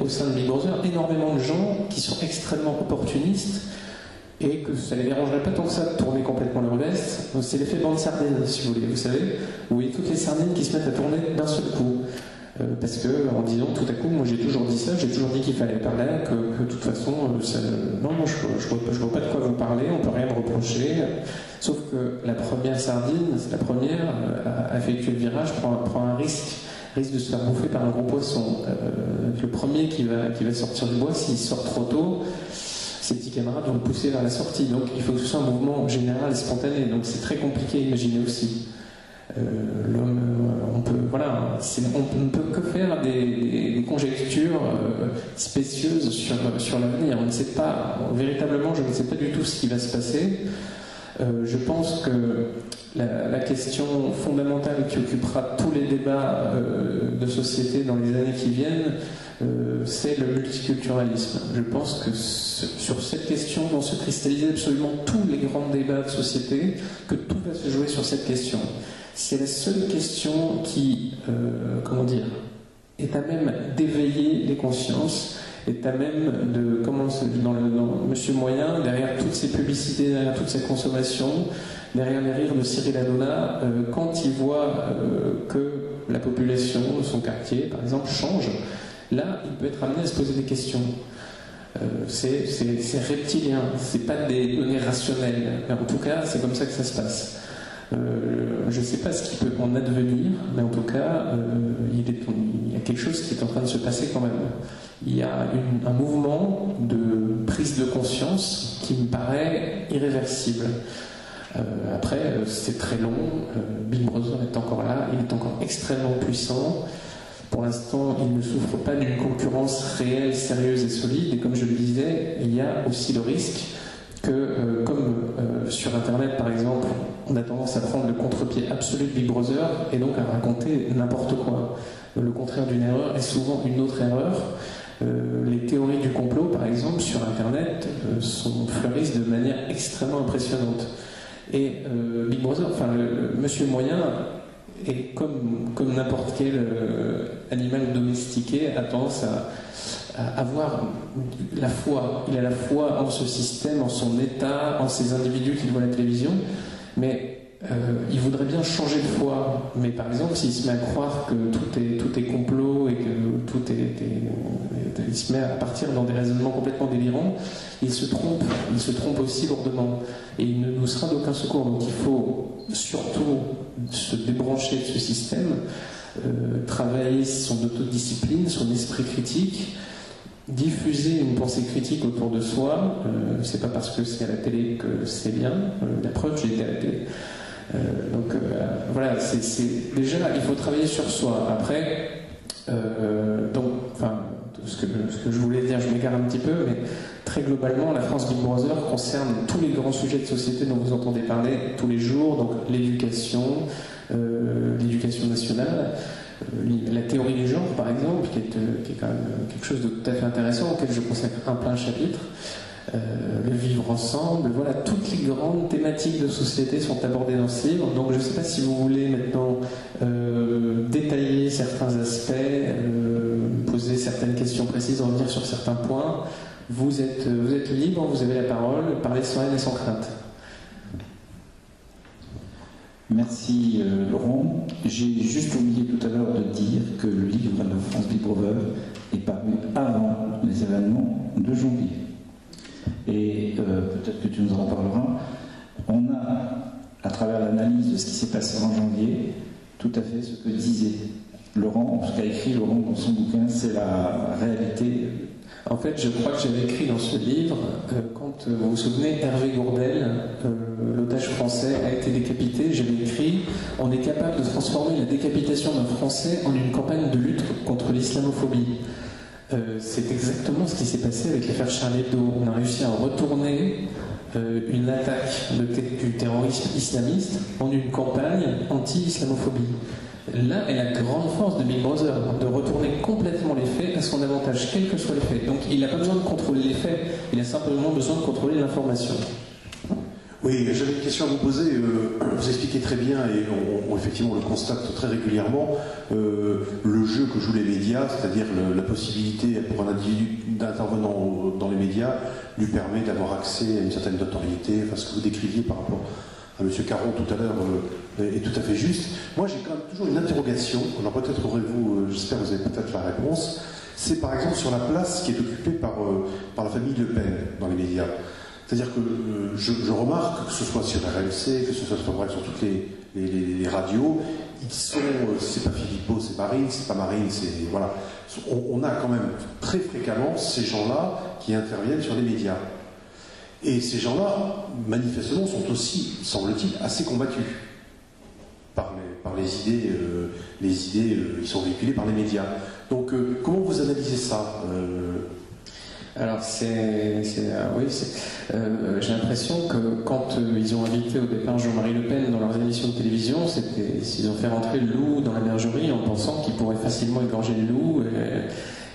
au sein de Big Brother, énormément de gens qui sont extrêmement opportunistes et que ça ne les dérangerait pas tant que ça de tourner complètement leur veste. C'est l'effet bande sardine, si vous voulez, vous savez, où il y a toutes les sardines qui se mettent à tourner d'un seul coup. Parce que, en disant tout à coup, moi j'ai toujours dit ça, j'ai toujours dit qu'il fallait parler, que de toute façon, non, je vois pas de quoi vous parler, on peut rien me reprocher. Sauf que la première sardine, c'est la première à effectuer le virage, prend un risque de se faire bouffer par un gros poisson. Le premier qui va sortir du bois, s'il sort trop tôt, ses petits camarades vont le pousser vers la sortie. Donc il faut que ce soit un mouvement général et spontané. Donc c'est très compliqué à imaginer aussi. L'homme, on ne peut que faire des conjectures spécieuses sur l'avenir. On ne sait pas, véritablement, je ne sais pas du tout ce qui va se passer. Je pense que la question fondamentale qui occupera tous les débats de société dans les années qui viennent, c'est le multiculturalisme. Je pense que sur cette question vont se cristalliser absolument tous les grands débats de société, que tout va se jouer sur cette question. C'est la seule question qui, est à même d'éveiller les consciences, est à même de, dans Monsieur Moyen, derrière toutes ces publicités, derrière toute cette consommation, derrière les rires de Cyril Hanouna, quand il voit que la population de son quartier, par exemple, change, là, il peut être amené à se poser des questions. C'est reptilien, c'est pas des données rationnelles, mais en tout cas, c'est comme ça que ça se passe. Je ne sais pas ce qui peut en advenir, mais en tout cas, il y a quelque chose qui est en train de se passer quand même. Il y a un mouvement de prise de conscience qui me paraît irréversible. Après, c'est très long. Big Brother est encore là, il est encore extrêmement puissant. Pour l'instant, il ne souffre pas d'une concurrence réelle, sérieuse et solide. Et comme je le disais, il y a aussi le risque que, comme sur Internet par exemple, on a tendance à prendre le contre-pied absolu de Big Brother et donc à raconter n'importe quoi. Le contraire d'une erreur est souvent une autre erreur. Les théories du complot, par exemple, sur Internet, fleurissent de manière extrêmement impressionnante. Et Big Brother, Monsieur Moyen, est comme n'importe quel animal domestiqué, a tendance à avoir la foi. Il a la foi en ce système, en son état, en ces individus qui voient la télévision, mais il voudrait bien changer de foi. Mais par exemple, s'il se met à croire que tout est complot et que il se met à partir dans des raisonnements complètement délirants, il se trompe aussi lourdement. Et il ne nous sera d'aucun secours. Donc il faut surtout se débrancher de ce système, travailler son autodiscipline, son esprit critique, diffuser une pensée critique autour de soi, c'est pas parce que c'est à la télé que c'est bien. La preuve, j'ai été à la télé. Voilà, déjà, il faut travailler sur soi. Après, ce que je voulais dire, je m'égare un petit peu, mais très globalement, la France Big Brother concerne tous les grands sujets de société dont vous entendez parler tous les jours, donc l'éducation nationale, la théorie du genre, par exemple, qui est quand même quelque chose de tout à fait intéressant, auquel je consacre un plein chapitre. Le vivre ensemble, voilà, toutes les grandes thématiques de société sont abordées dans ce livre. Donc je ne sais pas si vous voulez maintenant détailler certains aspects, poser certaines questions précises, revenir sur certains points. Vous êtes libre, vous avez la parole, parlez sans haine et sans crainte. Merci Laurent. J'ai juste oublié tout à l'heure de dire que le livre de France Big Brother est paru avant les événements de janvier. Et peut-être que tu nous en parleras. On a, à travers l'analyse de ce qui s'est passé en janvier, tout à fait ce que disait Laurent, ce qu'a écrit Laurent dans son bouquin, c'est la réalité. En fait, je crois que j'avais écrit dans ce livre, quand vous vous souvenez, Hervé Gourdel, l'otage français, a été décapité, j'avais écrit « On est capable de transformer la décapitation d'un Français en une campagne de lutte contre l'islamophobie ». C'est exactement ce qui s'est passé avec l'affaire Charlie Hebdo. On a réussi à retourner une attaque du terrorisme islamiste en une campagne anti-islamophobie. Là est la grande force de Big Brother, de retourner complètement les faits à son avantage, quels que soient les faits. Donc il n'a pas besoin de contrôler les faits, il a simplement besoin de contrôler l'information. Oui, j'avais une question à vous poser. Vous expliquez très bien, et on effectivement le constate très régulièrement, le jeu que jouent les médias, c'est-à-dire la possibilité pour un individu d'intervenant dans les médias lui permet d'avoir accès à une certaine notoriété. Enfin, ce que vous décriviez par rapport à M. Caron tout à l'heure est tout à fait juste. Moi, j'ai quand même toujours une interrogation. Alors peut-être aurez-vous, j'espère que vous avez peut-être la réponse. C'est par exemple sur la place qui est occupée par la famille Le Pen dans les médias. C'est-à-dire que je remarque, que ce soit sur RMC, que ce soit sur toutes les radios, ils sont, c'est pas Philippot, c'est Marine, c'est pas Marine, c'est voilà. On a quand même très fréquemment ces gens-là qui interviennent sur les médias. Et ces gens-là, manifestement, sont aussi, semble-t-il, assez combattus par les idées, ils sont véhiculés par les médias. Donc, comment vous analysez ça Alors oui, j'ai l'impression que quand ils ont invité au départ Jean-Marie Le Pen dans leurs émissions de télévision, ils ont fait rentrer le loup dans la bergerie en pensant qu'il pourrait facilement égorger le loup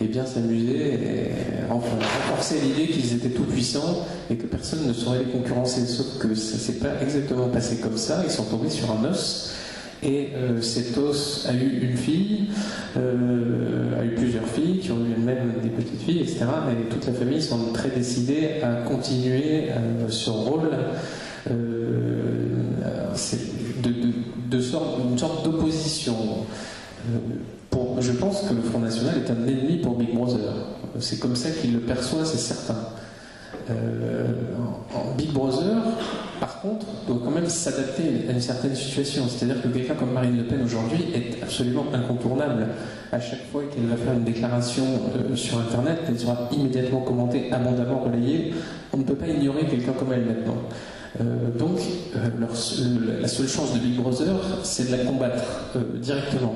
et bien s'amuser et renforcer l'idée qu'ils étaient tout puissants et que personne ne saurait les concurrencer. Sauf que ça s'est pas exactement passé comme ça, ils sont tombés sur un os. Et cet os a eu une fille, a eu plusieurs filles qui ont eu même des petites filles, etc. Et toute la famille semble très décidée à continuer ce rôle une sorte d'opposition. Je pense que le Front National est un ennemi pour Big Brother. C'est comme ça qu'il le perçoit, c'est certain. Big Brother, par contre, doit quand même s'adapter à une certaine situation. C'est-à-dire que quelqu'un comme Marine Le Pen aujourd'hui est absolument incontournable. À chaque fois qu'elle va faire une déclaration sur Internet, elle sera immédiatement commentée, abondamment relayée. On ne peut pas ignorer quelqu'un comme elle maintenant. Donc, la seule chance de Big Brother, c'est de la combattre directement.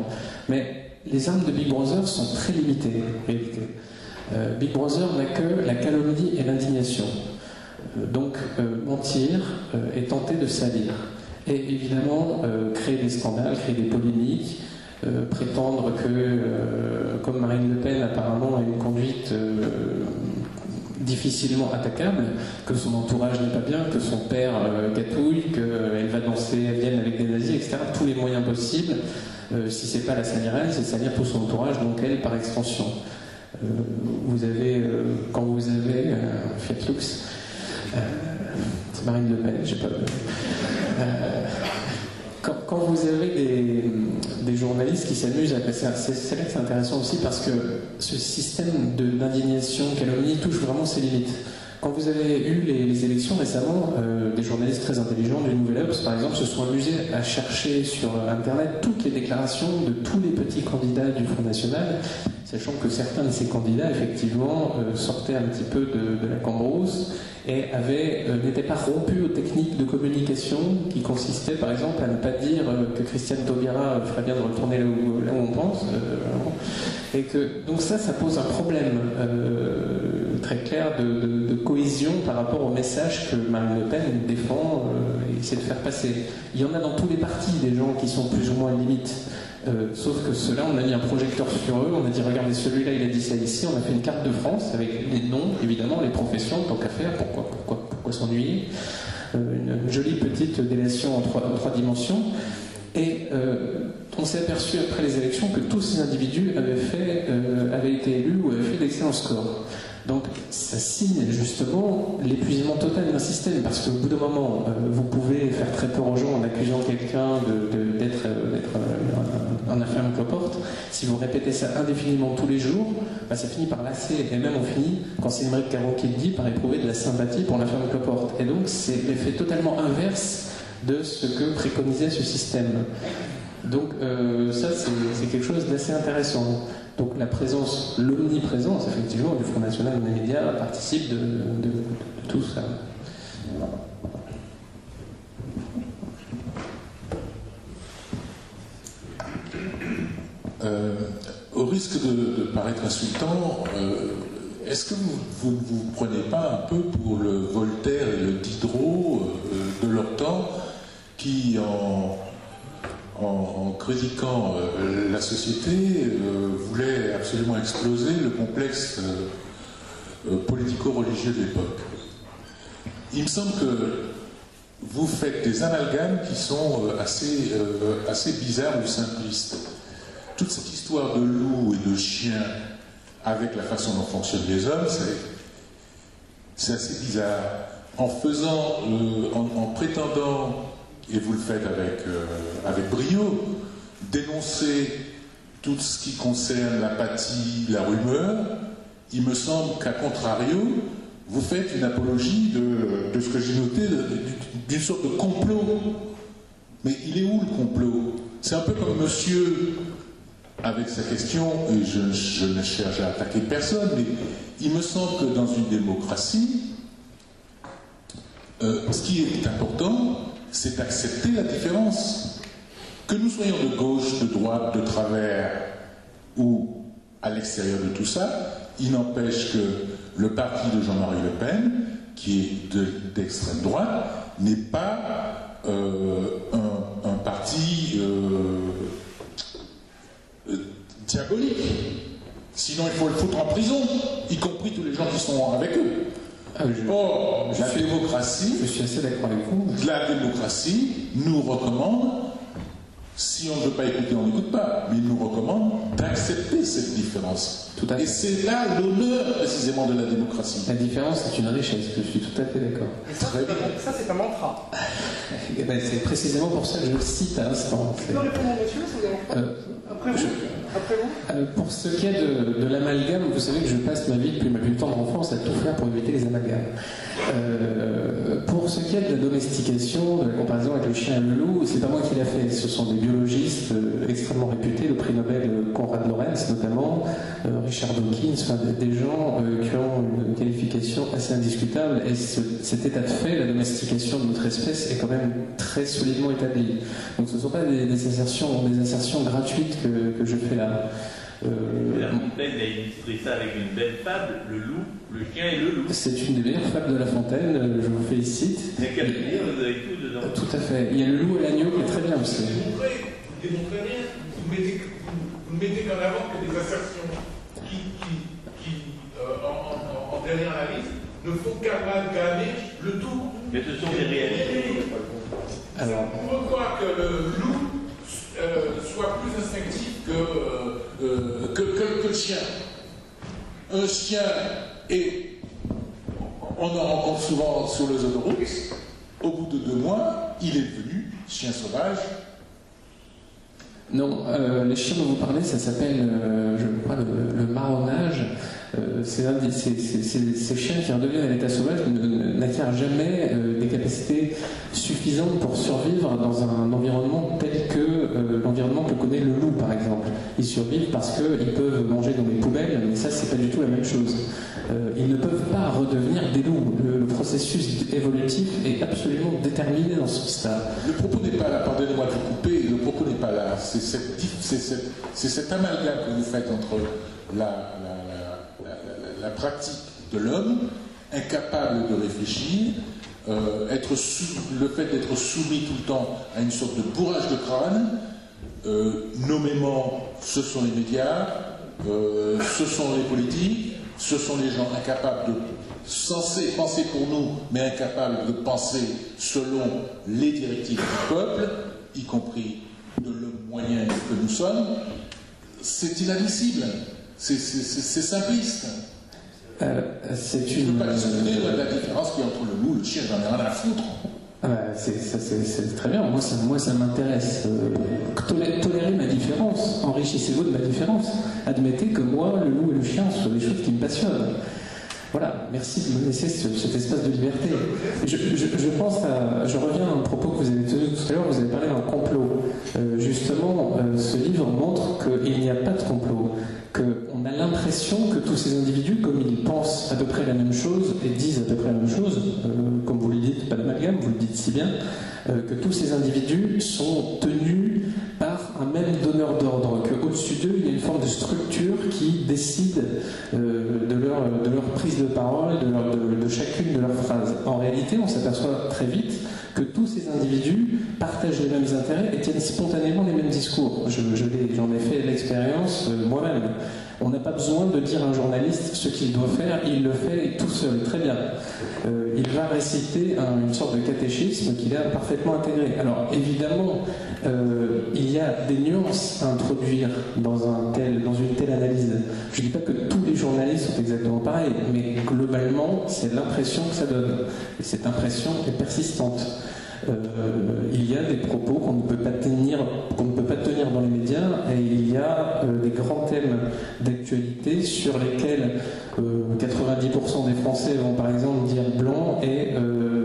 Mais les armes de Big Brother sont très limitées, en réalité. Big Brother n'a que la calomnie et l'indignation. Donc mentir et tenter de salir. Et évidemment créer des scandales, créer des polémiques, prétendre que, comme Marine Le Pen apparemment a une conduite difficilement attaquable, que son entourage n'est pas bien, que son père gâtouille, qu'elle va danser à Vienne avec des nazis, etc. Tous les moyens possibles. Si c'est pas la salir elle, c'est salir tout son entourage, donc elle par extension. Vous avez, quand vous avez Fiat Lux, c'est Marine Le Pen, j'ai pas. Quand vous avez des journalistes qui s'amusent à passer, c'est là que c'est intéressant aussi parce que ce système d'indignation, calomnie touche vraiment ses limites. Quand vous avez eu les élections récemment, des journalistes très intelligents du Nouvel Obs, par exemple, se sont amusés à chercher sur Internet toutes les déclarations de tous les petits candidats du Front National, sachant que certains de ces candidats, effectivement, sortaient un petit peu de la cambrousse et n'étaient pas rompus aux techniques de communication qui consistaient, par exemple, à ne pas dire que Christiane Taubira ferait bien de retourner là où on pense. Et que, donc ça pose un problème très clair de cohésion par rapport au message que Marine Le Pen défend et essaie de faire passer. Il y en a dans tous les partis des gens qui sont plus ou moins limite. Sauf que ceux-là, on a mis un projecteur sur eux, on a dit regardez celui-là il a dit ça ici, on a fait une carte de France avec les noms, évidemment, les professions, tant qu'à faire, pourquoi s'ennuyer, une jolie petite délation en trois dimensions. Et on s'est aperçu après les élections que tous ces individus avaient été élus ou avaient fait d'excellents scores. Donc ça signe justement l'épuisement total d'un système, parce qu'au bout d'un moment, vous pouvez faire très peur aux gens en accusant quelqu'un d'être un infirme cloporte. Si vous répétez ça indéfiniment tous les jours, ça finit par lasser, et même on finit, quand c'est Émeric Caron qui le dit, par éprouver de la sympathie pour l'infirme cloporte. Et donc c'est l'effet totalement inverse de ce que préconisait ce système. Donc ça c'est quelque chose d'assez intéressant. Donc la présence, l'omniprésence effectivement du Front National des médias participe de tout ça. Au risque de paraître insultant, est-ce que vous ne vous prenez pas un peu pour le Voltaire et le Diderot de leur temps, qui en critiquant la société, voulait absolument exploser le complexe politico-religieux de l'époque? Il me semble que vous faites des amalgames qui sont assez bizarres ou simplistes. Toute cette histoire de loup et de chien avec la façon dont fonctionnent les hommes, c'est assez bizarre. En prétendant, et vous le faites avec brio, dénoncer tout ce qui concerne l'apathie, la rumeur, il me semble qu'à contrario, vous faites une apologie de ce que j'ai noté, d'une sorte de complot. Mais il est où le complot? C'est un peu comme monsieur, avec sa question, et je ne cherche à attaquer personne, mais il me semble que dans une démocratie, ce qui est important, c'est d'accepter la différence. Que nous soyons de gauche, de droite, de travers ou à l'extérieur de tout ça, il n'empêche que le parti de Jean-Marie Le Pen, qui est d'extrême droite, n'est pas un parti diabolique. Sinon, il faut le foutre en prison, y compris tous les gens qui sont avec eux. Démocratie, je suis assez d'accord avec vous. La démocratie nous recommande, si on ne veut pas écouter, on n'écoute pas, mais il nous recommande d'accepter cette différence. Tout à fait. Et c'est là l'honneur précisément de la démocratie. La différence est une richesse, je suis tout à fait d'accord. Et ça, c'est un mantra. C'est précisément pour ça que je le cite à l'instant. Je peux répondre à monsieur, ça vous dérange pas? Après vous Pour ce qui est de l'amalgame, vous savez que je passe ma vie depuis ma plus tendre enfance à tout faire pour éviter les amalgames. Pour ce qui est de la domestication, de la comparaison avec le chien et le loup, c'est pas moi qui l'a fait. Ce sont des biologistes extrêmement réputés, le prix Nobel Konrad Lorenz notamment, Richard Dawkins, enfin des gens qui ont une qualification assez indiscutable. Et cet état de fait, la domestication de notre espèce, est quand même très solidement établie. Donc ce ne sont pas des assertions gratuites que je fais là. La Fontaine a illustré ça avec une belle fable, le loup, le chien et le loup. C'est une des meilleures fables de La Fontaine, je vous félicite. Il y a qu'à le lire, vous avez tout dedans. Tout à fait. Il y a le loup et l'agneau qui est très bien aussi. Vous démontrez rien, vous ne mettez qu'en avant que des assertions qui en dernière analyse, ne font qu'amalgamer le tout. Mais ce sont des réalités. Alors, pourquoi que le loup soit plus instinctif que le chien? Un chien, et on en rencontre souvent sur les autoroutes, au bout de 2 mois, il est devenu chien sauvage. Non, les chiens dont vous parlez, ça s'appelle, je crois, le marronnage. Ces chiens qui redeviennent à l'état sauvage n'acquièrent jamais des capacités suffisantes pour survivre dans un environnement tel que l'environnement que connaît le loup, par exemple. Ils survivent parce qu'ils peuvent manger dans les poubelles, mais ça, c'est pas du tout la même chose. Ils ne peuvent pas redevenir des loups. Le processus évolutif est absolument déterminé dans ce stade. Le propos n'est pas là, pardonnez-moi de vous couper, le propos n'est pas là. C'est cet amalgame que vous faites entre la pratique de l'homme, incapable de réfléchir, le fait d'être soumis tout le temps à une sorte de bourrage de crâne, nommément ce sont les médias, ce sont les politiques, ce sont les gens incapables de censés penser pour nous, mais incapables de penser selon les directives du peuple, y compris de l'homme moyen que nous sommes. C'est inadmissible, c'est simpliste. Je ne veux pas discuter de la différence qu'il y a entre le loup et le chien, j'en ai rien à foutre. C'est très bien, moi ça m'intéresse. Tolérez ma différence, enrichissez-vous de ma différence. Admettez que moi, le loup et le chien sont des choses qui me passionnent. Voilà, merci de me laisser cet espace de liberté. Je reviens à un propos que vous avez tenu tout à l'heure, vous avez parlé d'un complot. Justement, ce livre montre qu'il n'y a pas de complot, qu'on a l'impression que tous ces individus, comme ils pensent à peu près la même chose et disent à peu près la même chose, comme vous le dites, pas d'amalgame, vous le dites si bien, que tous ces individus sont tenus par un même donneur d'ordre, qu'au-dessus d'eux, il y a une forme de structure qui décide de leur prise de parole, de chacune de leurs phrases. En réalité, on s'aperçoit très vite que tous ces individus partagent les mêmes intérêts et tiennent spontanément les mêmes discours. J'en ai fait l'expérience moi-même. On n'a pas besoin de dire à un journaliste ce qu'il doit faire, il le fait tout seul, très bien. Il va réciter une sorte de catéchisme qu'il a parfaitement intégré. Alors évidemment, il y a des nuances à introduire dans une telle analyse. Je ne dis pas que tous les journalistes sont exactement pareils, mais globalement, c'est l'impression que ça donne. Et cette impression est persistante. Il y a des propos qu'on ne peut pas tenir dans les médias, et il y a des grands thèmes d'actualité sur lesquels 90% des Français vont par exemple dire blanc et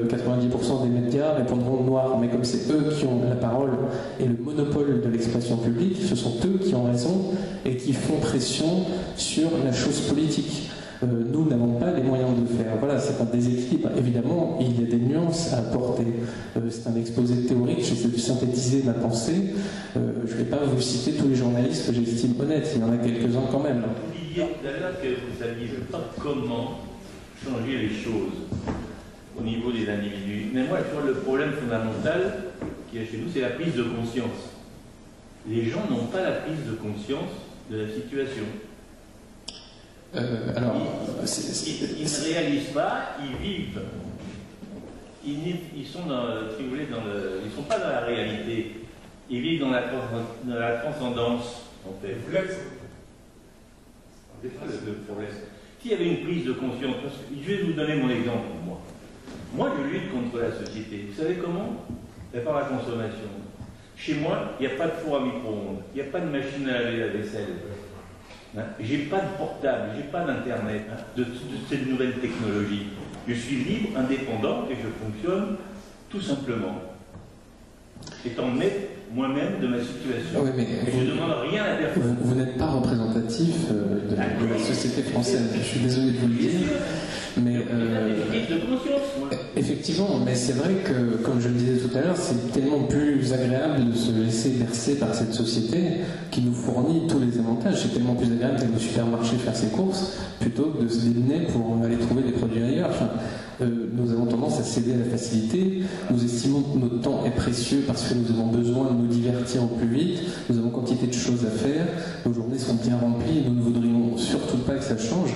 90% des médias répondront noir. Mais comme c'est eux qui ont la parole et le monopole de l'expression publique, ce sont eux qui ont raison et qui font pression sur la chose politique. Nous n'avons pas les moyens de le faire. Voilà, c'est un déséquilibre. Évidemment, il y a des nuances à apporter. C'est un exposé théorique, j'essaie de synthétiser ma pensée. Je ne vais pas vous citer tous les journalistes que j'estime honnêtes, il y en a quelques-uns quand même. Vous disiez tout à l'heure que vous ne saviez pas comment changer les choses au niveau des individus. Mais moi, je vois le problème fondamental qu'il y a chez nous, c'est la prise de conscience. Les gens n'ont pas la prise de conscience de la situation. Ils ne réalisent pas, ils vivent. Ils sont si vous voulez, ils ne sont pas dans la réalité. Ils vivent dans la transcendance, en fait. C'est ça le problème. S'il y avait une prise de conscience, je vais vous donner mon exemple, moi. Moi, je lutte contre la société. Vous savez comment? Par la consommation. Chez moi, il n'y a pas de four à micro-ondes, il n'y a pas de machine à laver la vaisselle. J'ai pas de portable, j'ai pas d'internet, de cette nouvelle technologie. Je suis libre, indépendant et je fonctionne tout simplement. Étant maître moi-même de ma situation. Oui, mais je ne demande rien à personne. Vous n'êtes pas représentatif de la société française. Je suis désolé de vous le dire. Mais effectivement, mais c'est vrai que, comme je le disais tout à l'heure, c'est tellement plus agréable de se laisser bercer par cette société qui nous fournit tous les avantages. C'est tellement plus agréable d'aller au supermarché faire ses courses plutôt que de se démener pour aller trouver des produits ailleurs. Enfin, nous avons tendance à céder à la facilité. Nous estimons que notre temps est précieux parce que nous avons besoin de nous divertir au plus vite. Nous avons quantité de choses à faire. Nos journées sont bien remplies. Nous ne voudrions surtout pas que ça change.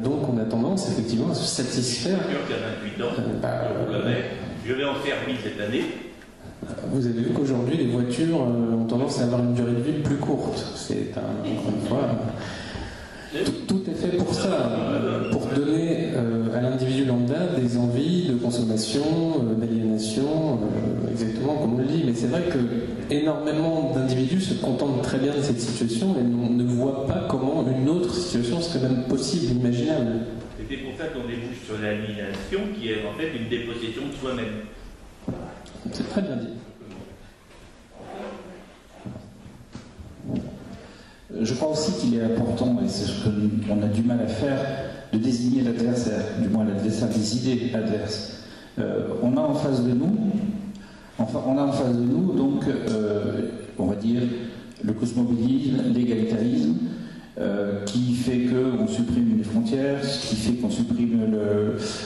Donc on a tendance effectivement à se satisfaire. Qui a 28 ans, je vais en service cette année. Vous avez vu qu'aujourd'hui les voitures ont tendance à avoir une durée de vie plus courte. C'est encore une fois. Tout est fait pour ça, pour donner à l'individu l'individu lambda des envies de consommation, d'aliénation, exactement comme on le dit. Mais c'est vrai que énormément d'individus se contentent très bien de cette situation et ne voient pas comment une autre situation serait même possible, imaginable. C'est pour ça qu'on débouche sur l'aliénation, qui est en fait une dépossession de soi-même. C'est très bien dit. Je crois aussi qu'il est important, et c'est ce qu'on a du mal à faire, de désigner l'adversaire, du moins l'adversaire des idées adverses. On a en face de nous, donc, on va dire, le cosmobilisme, l'égalitarisme, qui fait qu'on supprime les frontières, qui fait qu'on supprime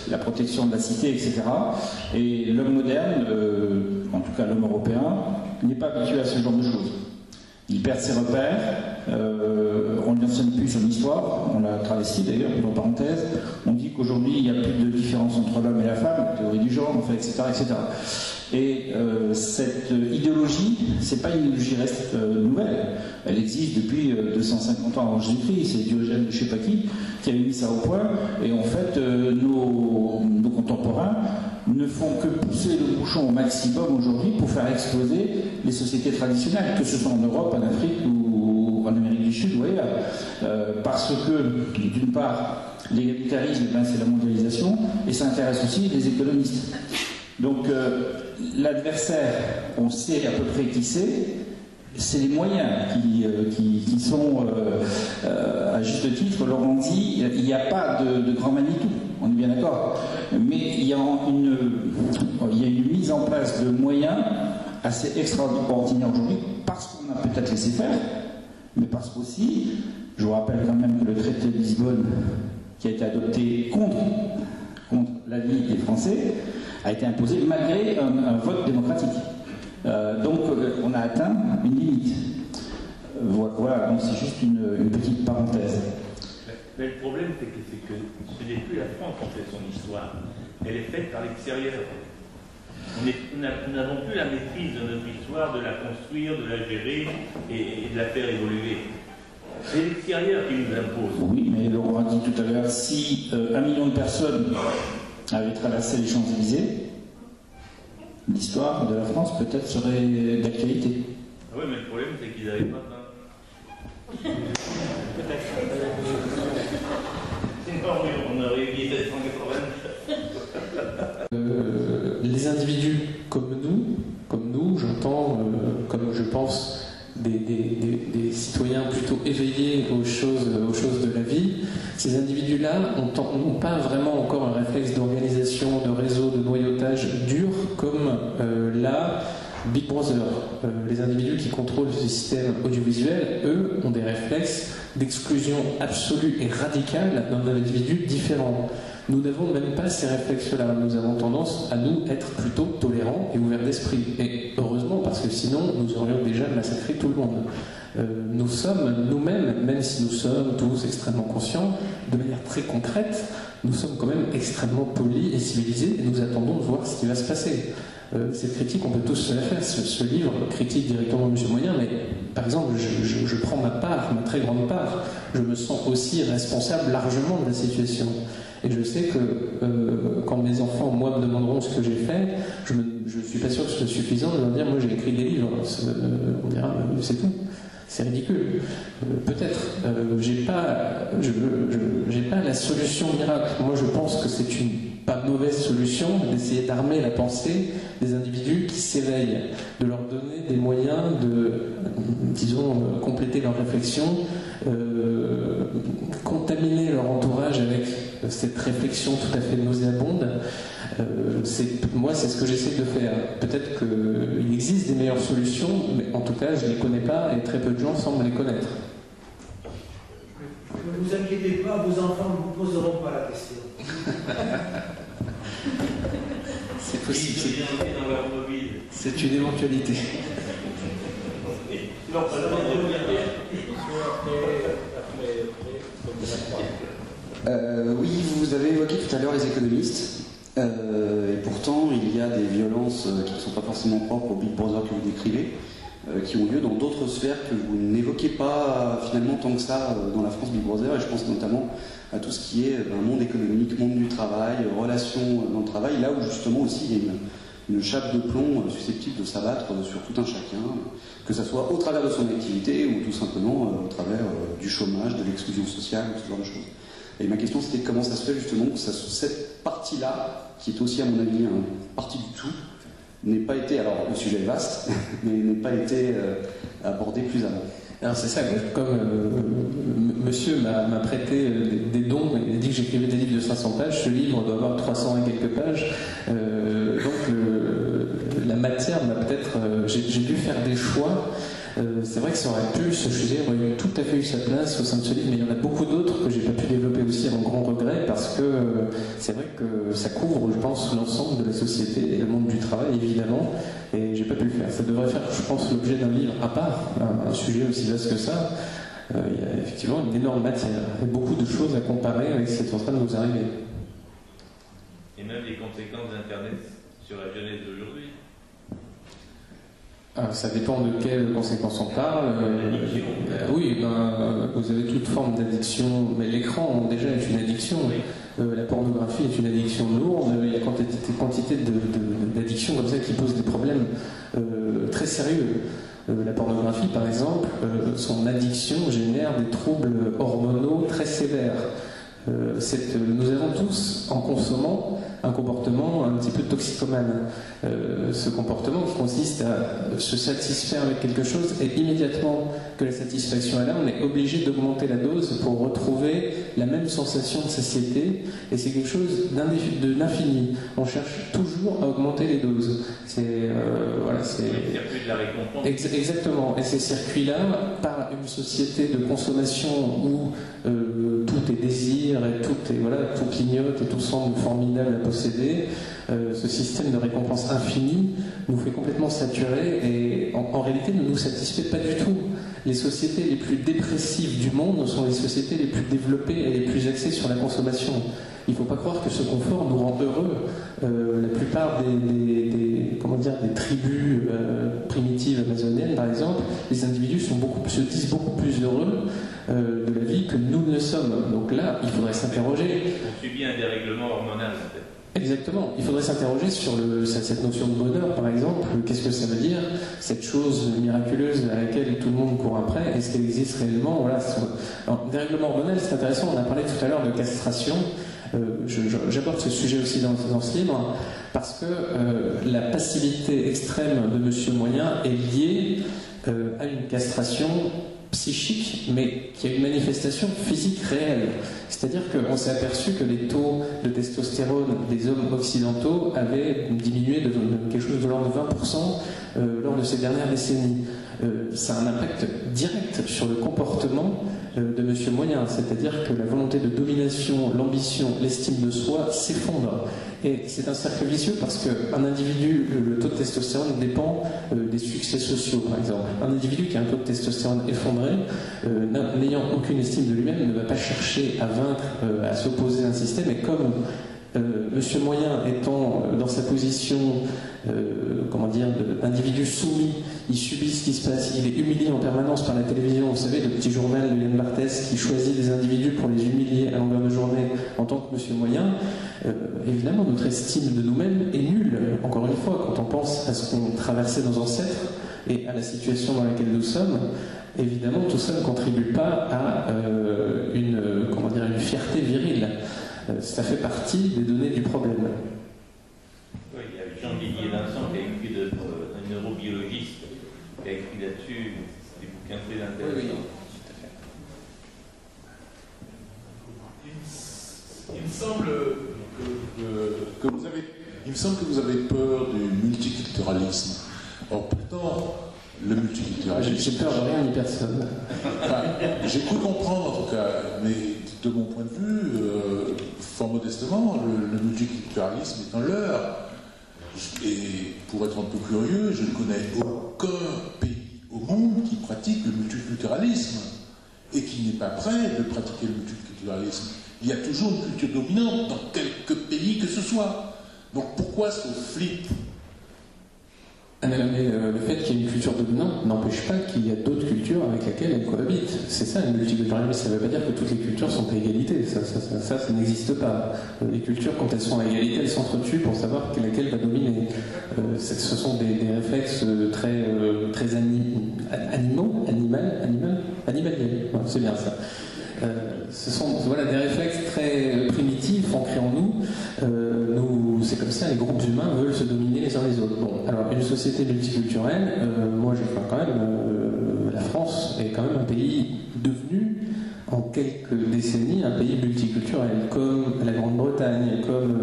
la protection de la cité, etc. Et l'homme moderne, en tout cas l'homme européen, n'est pas habitué à ce genre de choses. Il perd ses repères, on ne lui enseigne plus son histoire, on l'a travesti d'ailleurs, entre parenthèses, on dit qu'aujourd'hui il n'y a plus de différence entre l'homme et la femme, la théorie du genre, en fait, etc. etc. Et cette idéologie, c'est pas une idéologie nouvelle, elle existe depuis 250 ans avant Jésus-Christ, c'est Diogène de je sais pas qui avait mis ça au point, et en fait nos contemporains ne font que pousser le bouchon au maximum aujourd'hui pour faire exploser les sociétés traditionnelles, que ce soit en Europe, en Afrique ou en Amérique du Sud ou ailleurs. Parce que, d'une part, l'égalitarisme, c'est la mondialisation, et ça intéresse aussi les économistes. Donc l'adversaire, on sait à peu près qui c'est les moyens qui sont, à juste titre, Laurent dit, il n'y a pas de grand Manitou, on est bien d'accord, mais il y a une mise en place de moyens assez extraordinaire aujourd'hui, parce qu'on a peut-être laissé faire, mais parce qu'aussi, je vous rappelle quand même que le traité de Lisbonne, qui a été adopté contre l'avis des Français, a été imposé malgré un vote démocratique. Donc on a atteint une limite. Voilà, donc c'est juste une petite parenthèse. Mais le problème, c'est que ce n'est plus la France qui fait son histoire. Elle est faite par l'extérieur. Nous n'avons plus la maîtrise de notre histoire, de la construire, de la gérer et de la faire évoluer. C'est l'extérieur qui nous impose. Oui, mais Laurent a dit tout à l'heure, si 1 million de personnes avaient traversé les Champs-Élysées, l'histoire de la France peut-être serait d'actualité. Ah oui, mais le problème, c'est qu'ils n'avaient pas ça. On aurait eu 1780. Les individus comme nous, j'entends, comme je pense, des citoyens plutôt éveillés aux choses de la vie, ces individus-là n'ont pas vraiment encore un réflexe d'organisation, de réseau, de noyautage dur comme là, Big Brother. Les individus qui contrôlent ce système audiovisuel, eux, ont des réflexes d'exclusion absolue et radicale d'un individu différent. Nous n'avons même pas ces réflexes-là. Nous avons tendance à nous être plutôt tolérants et ouverts d'esprit. Et heureusement, parce que sinon, nous aurions déjà massacré tout le monde. Nous sommes nous-mêmes, même si nous sommes tous extrêmement conscients, de manière très concrète, nous sommes quand même extrêmement polis et civilisés et nous attendons de voir ce qui va se passer. Cette critique, on peut tous se la faire. Ce livre critique directement M. Moyen, mais par exemple, je prends ma part, ma très grande part. Je me sens aussi responsable largement de la situation. Et je sais que quand mes enfants, moi, me demanderont ce que j'ai fait, je ne suis pas sûr que ce soit suffisant de leur dire « moi j'ai écrit des livres ». On dira « c'est tout ». C'est ridicule. Peut-être. J'ai pas la solution miracle. Moi, je pense que c'est une pas mauvaise solution d'essayer d'armer la pensée des individus qui s'éveillent, de leur donner des moyens de, disons, compléter leur réflexion, contaminer leur entourage avec cette réflexion tout à fait nauséabonde. Moi, c'est ce que j'essaie de faire. Peut-être qu'il existe des meilleures solutions, mais en tout cas, je ne les connais pas et très peu de gens semblent les connaître. Ne vous inquiétez pas, vos enfants ne vous poseront pas la question. C'est possible. C'est une éventualité. Oui, vous avez évoqué tout à l'heure les économistes. Et pourtant, il y a des violences qui ne sont pas forcément propres au Big Brother que vous décrivez. qui ont lieu dans d'autres sphères que vous n'évoquez pas finalement tant que ça dans la France Big Brother, et je pense notamment à tout ce qui est monde économique, monde du travail, relations dans le travail, là où justement aussi il y a une chape de plomb susceptible de s'abattre sur tout un chacun, que ce soit au travers de son activité ou tout simplement au travers du chômage, de l'exclusion sociale, ce genre de choses. Et ma question c'était comment ça se fait justement que cette partie-là, qui est aussi à mon avis une partie du tout, n'ait pas été, alors le sujet est vaste, mais n'ait pas été abordé plus avant. Alors c'est ça, comme monsieur m'a prêté des dons, il a dit que j'écrivais des livres de 500 pages, ce livre doit avoir 300 et quelques pages, donc la matière m'a peut-être... j'ai dû faire des choix. C'est vrai que ça aurait pu, ce sujet aurait tout à fait eu sa place au sein de ce livre, mais il y en a beaucoup d'autres que j'ai pas pu développer aussi à mon grand regret, parce que c'est vrai que ça couvre, je pense, l'ensemble de la société et le monde du travail, évidemment, et j'ai pas pu le faire. Ça devrait faire, je pense, l'objet d'un livre à part, un sujet aussi vaste que ça. Il y a effectivement une énorme matière, et beaucoup de choses à comparer avec ce qui est en train de nous arriver. Et même les conséquences d'Internet sur la jeunesse d'aujourd'hui. Ça dépend de quelles conséquences on parle. Oui, vous avez toute forme d'addiction, mais l'écran déjà est une addiction. La pornographie est une addiction lourde. Il y a quantité d'addictions comme ça qui posent des problèmes très sérieux. La pornographie, par exemple, son addiction génère des troubles hormonaux très sévères. Nous avons tous, en consommant, un comportement un petit peu toxicomane. Ce comportement qui consiste à se satisfaire avec quelque chose, et immédiatement que la satisfaction est là, on est obligé d'augmenter la dose pour retrouver la même sensation de satiété, et c'est quelque chose de l'infini. On cherche toujours à augmenter les doses. C'est le circuit de la récompense. Exactement. Et ces circuits-là, par une société de consommation où tout est désir et tout clignote et tout semble formidable à posséder, ce système de récompense infinie nous fait complètement saturer et en réalité ne nous satisfait pas du tout. Les sociétés les plus dépressives du monde sont les sociétés les plus développées et les plus axées sur la consommation. Il ne faut pas croire que ce confort nous rend heureux. La plupart des tribus primitives amazoniennes, par exemple, les individus se disent beaucoup plus heureux de la vie que nous ne le sommes. Donc là, il faudrait s'interroger. On subit un dérèglement hormonal, en fait. Exactement. Il faudrait s'interroger sur cette notion de bonheur, par exemple. Qu'est-ce que ça veut dire, cette chose miraculeuse à laquelle tout le monde court après? Est-ce qu'elle existe réellement? Voilà. Alors, dérèglement hormonal, c'est intéressant. On a parlé tout à l'heure de castration. J'aborde ce sujet aussi dans ce livre parce que la passivité extrême de Monsieur Moyen est liée à une castration psychique, mais qui a une manifestation physique réelle. C'est-à-dire qu'on s'est aperçu que les taux de testostérone des hommes occidentaux avaient diminué de quelque chose de l'ordre de 20% lors de ces dernières décennies. Ça a un impact direct sur le comportement de Monsieur Moyen, c'est-à-dire que la volonté de domination, l'ambition, l'estime de soi s'effondre. Et c'est un cercle vicieux parce qu'un individu, le taux de testostérone dépend des succès sociaux, par exemple. Un individu qui a un taux de testostérone effondré, n'ayant aucune estime de lui-même, ne va pas chercher à vaincre, à s'opposer à un système, et comme Monsieur Moyen étant dans sa position d'individu soumis, il subit ce qui se passe, il est humilié en permanence par la télévision. Vous savez, le petit journal de Yann Barthès qui choisit des individus pour les humilier à longueur de journée en tant que Monsieur Moyen. Évidemment, notre estime de nous-mêmes est nulle. Encore une fois, quand on pense à ce qu'on traversait nos ancêtres et à la situation dans laquelle nous sommes, évidemment, tout ça ne contribue pas à une fierté virile. Ça fait partie des données du problème. Oui, il y a Jean-Didier Vincent qui a écrit, un neurobiologiste, qui a écrit là-dessus des bouquins très intéressants. Oui, tout à fait. Il me semble que vous avez peur du multiculturalisme. Or, pourtant, le multiculturalisme... J'ai peur de rien ni personne. Enfin, j'ai cru comprendre, en tout cas, mais de mon point de vue, fort modestement, le multiculturalisme est un leurre. Et pour être un peu curieux, je ne connais aucun pays au monde qui pratique le multiculturalisme et qui n'est pas prêt de pratiquer le multiculturalisme. Il y a toujours une culture dominante dans quelque pays que ce soit. Donc pourquoi ce flip ? Mais le fait qu'il y ait une culture dominante n'empêche pas qu'il y a d'autres cultures avec lesquelles elles cohabitent. C'est ça, le multiculturalisme. Ça ne veut pas dire que toutes les cultures sont à égalité. Ça n'existe pas. Les cultures, quand elles sont à égalité, elles s'entretuent pour savoir laquelle va dominer. Ce sont des réflexes très animaliers. Ouais, c'est bien ça. Ce sont des réflexes très primitifs ancrés en nous. C'est comme ça, les groupes humains veulent se dominer les uns les autres. Bon, alors une société multiculturelle, la France est quand même un pays devenu en quelques décennies un pays multiculturel, comme la Grande-Bretagne, comme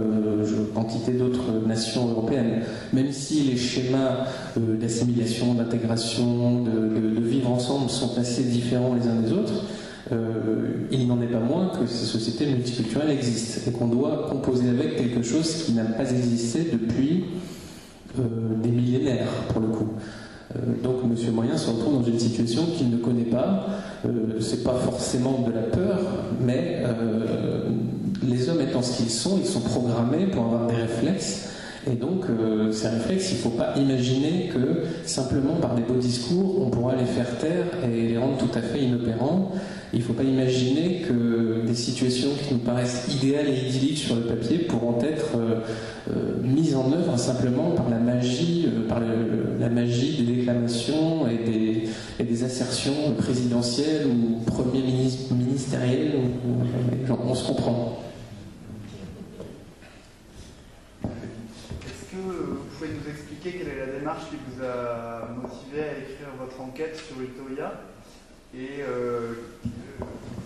quantité d'autres nations européennes. Même si les schémas d'assimilation, d'intégration, de vivre ensemble sont assez différents les uns des autres, il n'en est pas moins que ces sociétés multiculturelles existent et qu'on doit composer avec quelque chose qui n'a pas existé depuis des millénaires, pour le coup. Donc M. Moyen se retrouve dans une situation qu'il ne connaît pas. C'est pas forcément de la peur, mais les hommes étant ce qu'ils sont programmés pour avoir des réflexes. Et donc, ces réflexes, il ne faut pas imaginer que simplement par des beaux discours, on pourra les faire taire et les rendre tout à fait inopérants. Il ne faut pas imaginer que des situations qui nous paraissent idéales et idylliques sur le papier pourront être mises en œuvre simplement par la magie, la magie des déclamations et des assertions présidentielles ou premier ministérielles. On se comprend. Vous pouvez nous expliquer quelle est la démarche qui vous a motivé à écrire votre enquête sur Utoya et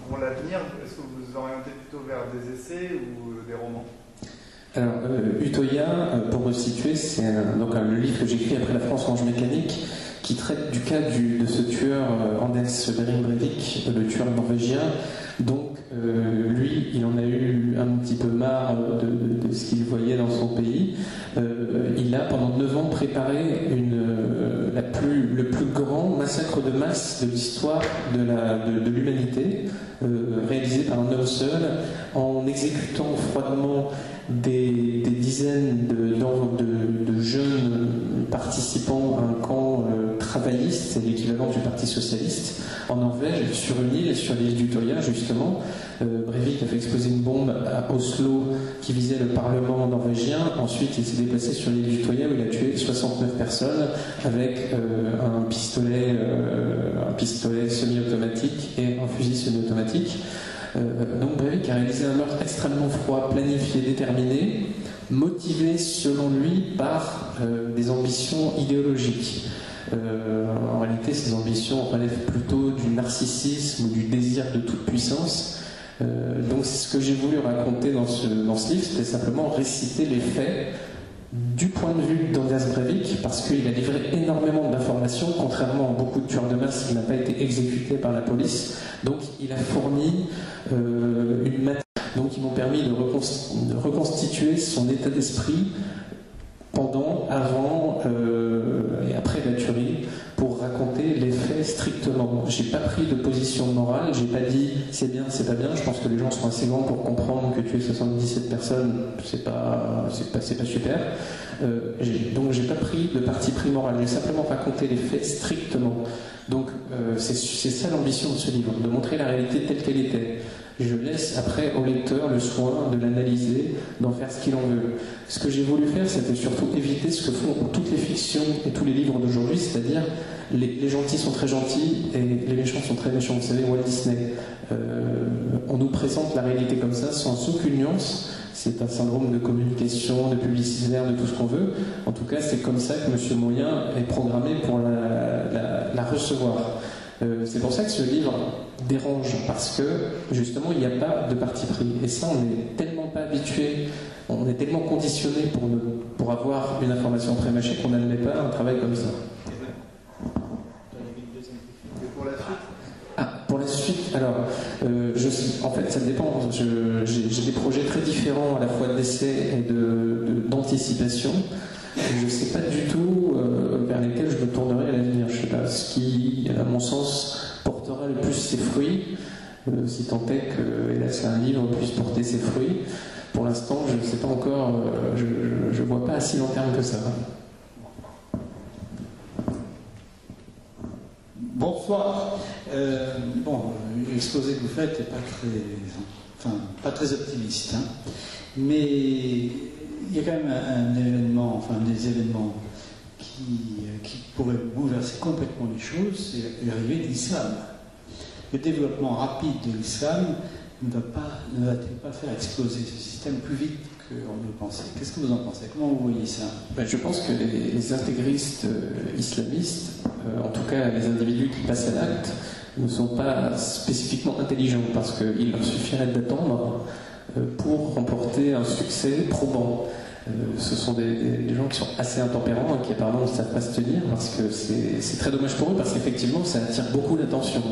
pour l'avenir, est-ce que vous vous orientez plutôt vers des essais ou des romans? Alors, Utoya, pour resituer, c'est le livre que j'écris après La France Orange Mécanique, qui traite du cas de ce tueur Anders Behring Breivik, le tueur norvégien. Donc, lui, il en a eu un petit peu marre de ce qu'il voyait dans son pays. Il a, pendant 9 ans, préparé le plus grand massacre de masse de l'histoire de l'humanité, réalisé par un homme seul, en exécutant froidement des dizaines de jeunes participants à un camp travailliste, c'est l'équivalent du Parti socialiste, en Norvège, sur une île, sur l'île d'Utoya, justement. Breivik a fait exploser une bombe à Oslo qui visait le Parlement norvégien. Ensuite, il s'est déplacé sur l'île d'Utoya où il a tué 69 personnes avec un pistolet semi-automatique et un fusil semi-automatique. Donc Breivik a réalisé un meurtre extrêmement froid, planifié, déterminé, motivé selon lui par des ambitions idéologiques. En réalité, ces ambitions relèvent plutôt du narcissisme ou du désir de toute puissance. Donc c'est ce que j'ai voulu raconter dans ce livre, c'était simplement réciter les faits du point de vue d'Andreas Breivik, parce qu'il a livré énormément d'informations, contrairement à beaucoup de tueurs de masse, il n'a pas été exécuté par la police. Donc il a fourni une matière qui m'ont permis de reconstituer son état d'esprit pendant, avant et après la tuerie, pour raconter les faits strictement. J'ai pas pris de position morale, j'ai pas dit c'est bien, c'est pas bien. Je pense que les gens sont assez grands pour comprendre que tuer 77 personnes, c'est pas super. Donc j'ai pas pris de parti pris moral, j'ai simplement raconté les faits strictement. Donc c'est ça l'ambition de ce livre, de montrer la réalité telle qu'elle était. Je laisse après au lecteur le soin de l'analyser, d'en faire ce qu'il en veut. Ce que j'ai voulu faire, c'était surtout éviter ce que font toutes les fictions et tous les livres d'aujourd'hui, c'est-à-dire les gentils sont très gentils et les méchants sont très méchants. Vous savez, Walt Disney, on nous présente la réalité comme ça, sans aucune nuance. C'est un syndrome de communication, de publicitaire, de tout ce qu'on veut. En tout cas, c'est comme ça que M. Moyen est programmé pour la recevoir. C'est pour ça que ce livre dérange, parce que justement il n'y a pas de parti pris. Et ça, on n'est tellement pas habitué, on est tellement conditionné pour avoir une information pré-mâchée qu'on n'admet pas un travail comme ça. Et pour la suite? Pour la suite, alors, en fait, ça dépend. J'ai des projets très différents, à la fois d'essai et d'anticipation. Je ne sais pas du tout vers lesquels je me tournerai à l'avenir. Je ne sais pas ce qui, à mon sens, portera le plus ses fruits, si tant est que, hélas, un livre puisse porter ses fruits. Pour l'instant, je ne sais pas encore, je ne vois pas à si long terme que ça. Bonsoir. L'exposé que vous faites n'est pas très optimiste, hein. Mais il y a quand même des événements qui pourraient bouleverser complètement les choses, c'est l'arrivée de l'islam. Le développement rapide de l'islam ne va-t-il pas faire exploser ce système plus vite qu'on le pensait? Qu'est-ce que vous en pensez? Comment vous voyez ça? Je pense que les intégristes islamistes, en tout cas les individus qui passent à l'acte, ne sont pas spécifiquement intelligents, parce qu'il leur suffirait d'attendre pour remporter un succès probant. Ce sont des gens qui sont assez intempérants et qui apparemment ne savent pas se tenir, parce que c'est très dommage pour eux, parce qu'effectivement ça attire beaucoup l'attention.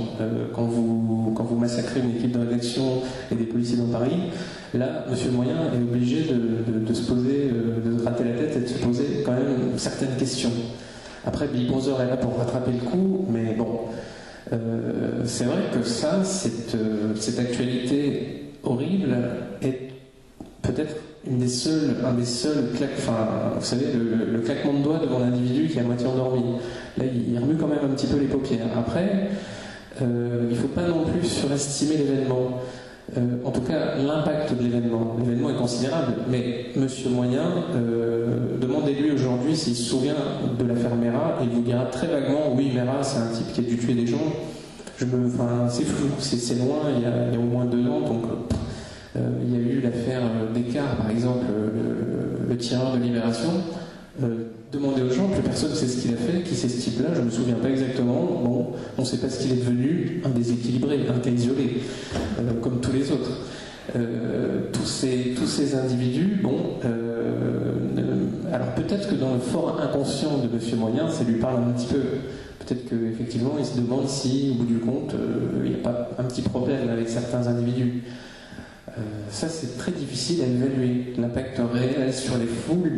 Quand vous massacrez une équipe de rédaction et des policiers dans Paris, là, Monsieur le Moyen est obligé de se poser, de gratter la tête et de se poser quand même certaines questions. Après, Big Brother est là pour rattraper le coup, mais bon, c'est vrai que ça, cette actualité horrible est peut-être un des seuls vous savez, le claquement de doigts devant l'individu qui est à moitié endormi. Là, il remue quand même un petit peu les paupières. Après, il ne faut pas non plus surestimer l'événement. En tout cas, l'impact de l'événement. L'événement est considérable, mais Monsieur Moyen, demandez-lui aujourd'hui s'il se souvient de l'affaire Mera, et il vous dira très vaguement, oui, Mera, c'est un type qui a dû tuer des gens. C'est flou, c'est loin, il y a au moins 2 ans, donc... il y a eu l'affaire Descartes, par exemple, le tireur de Libération. Demandez aux gens, plus personne ne sait ce qu'il a fait, qui c'est ce type-là, je ne me souviens pas exactement. Bon, on ne sait pas ce qu'il est devenu, un déséquilibré, un cas isolé, comme tous les autres. Tous ces individus, alors peut-être que dans le fort inconscient de Monsieur Moyen, ça lui parle un petit peu. Peut-être qu'effectivement, il se demande si, au bout du compte, il n'y a pas un petit problème avec certains individus. Ça, c'est très difficile à évaluer, l'impact réel sur les foules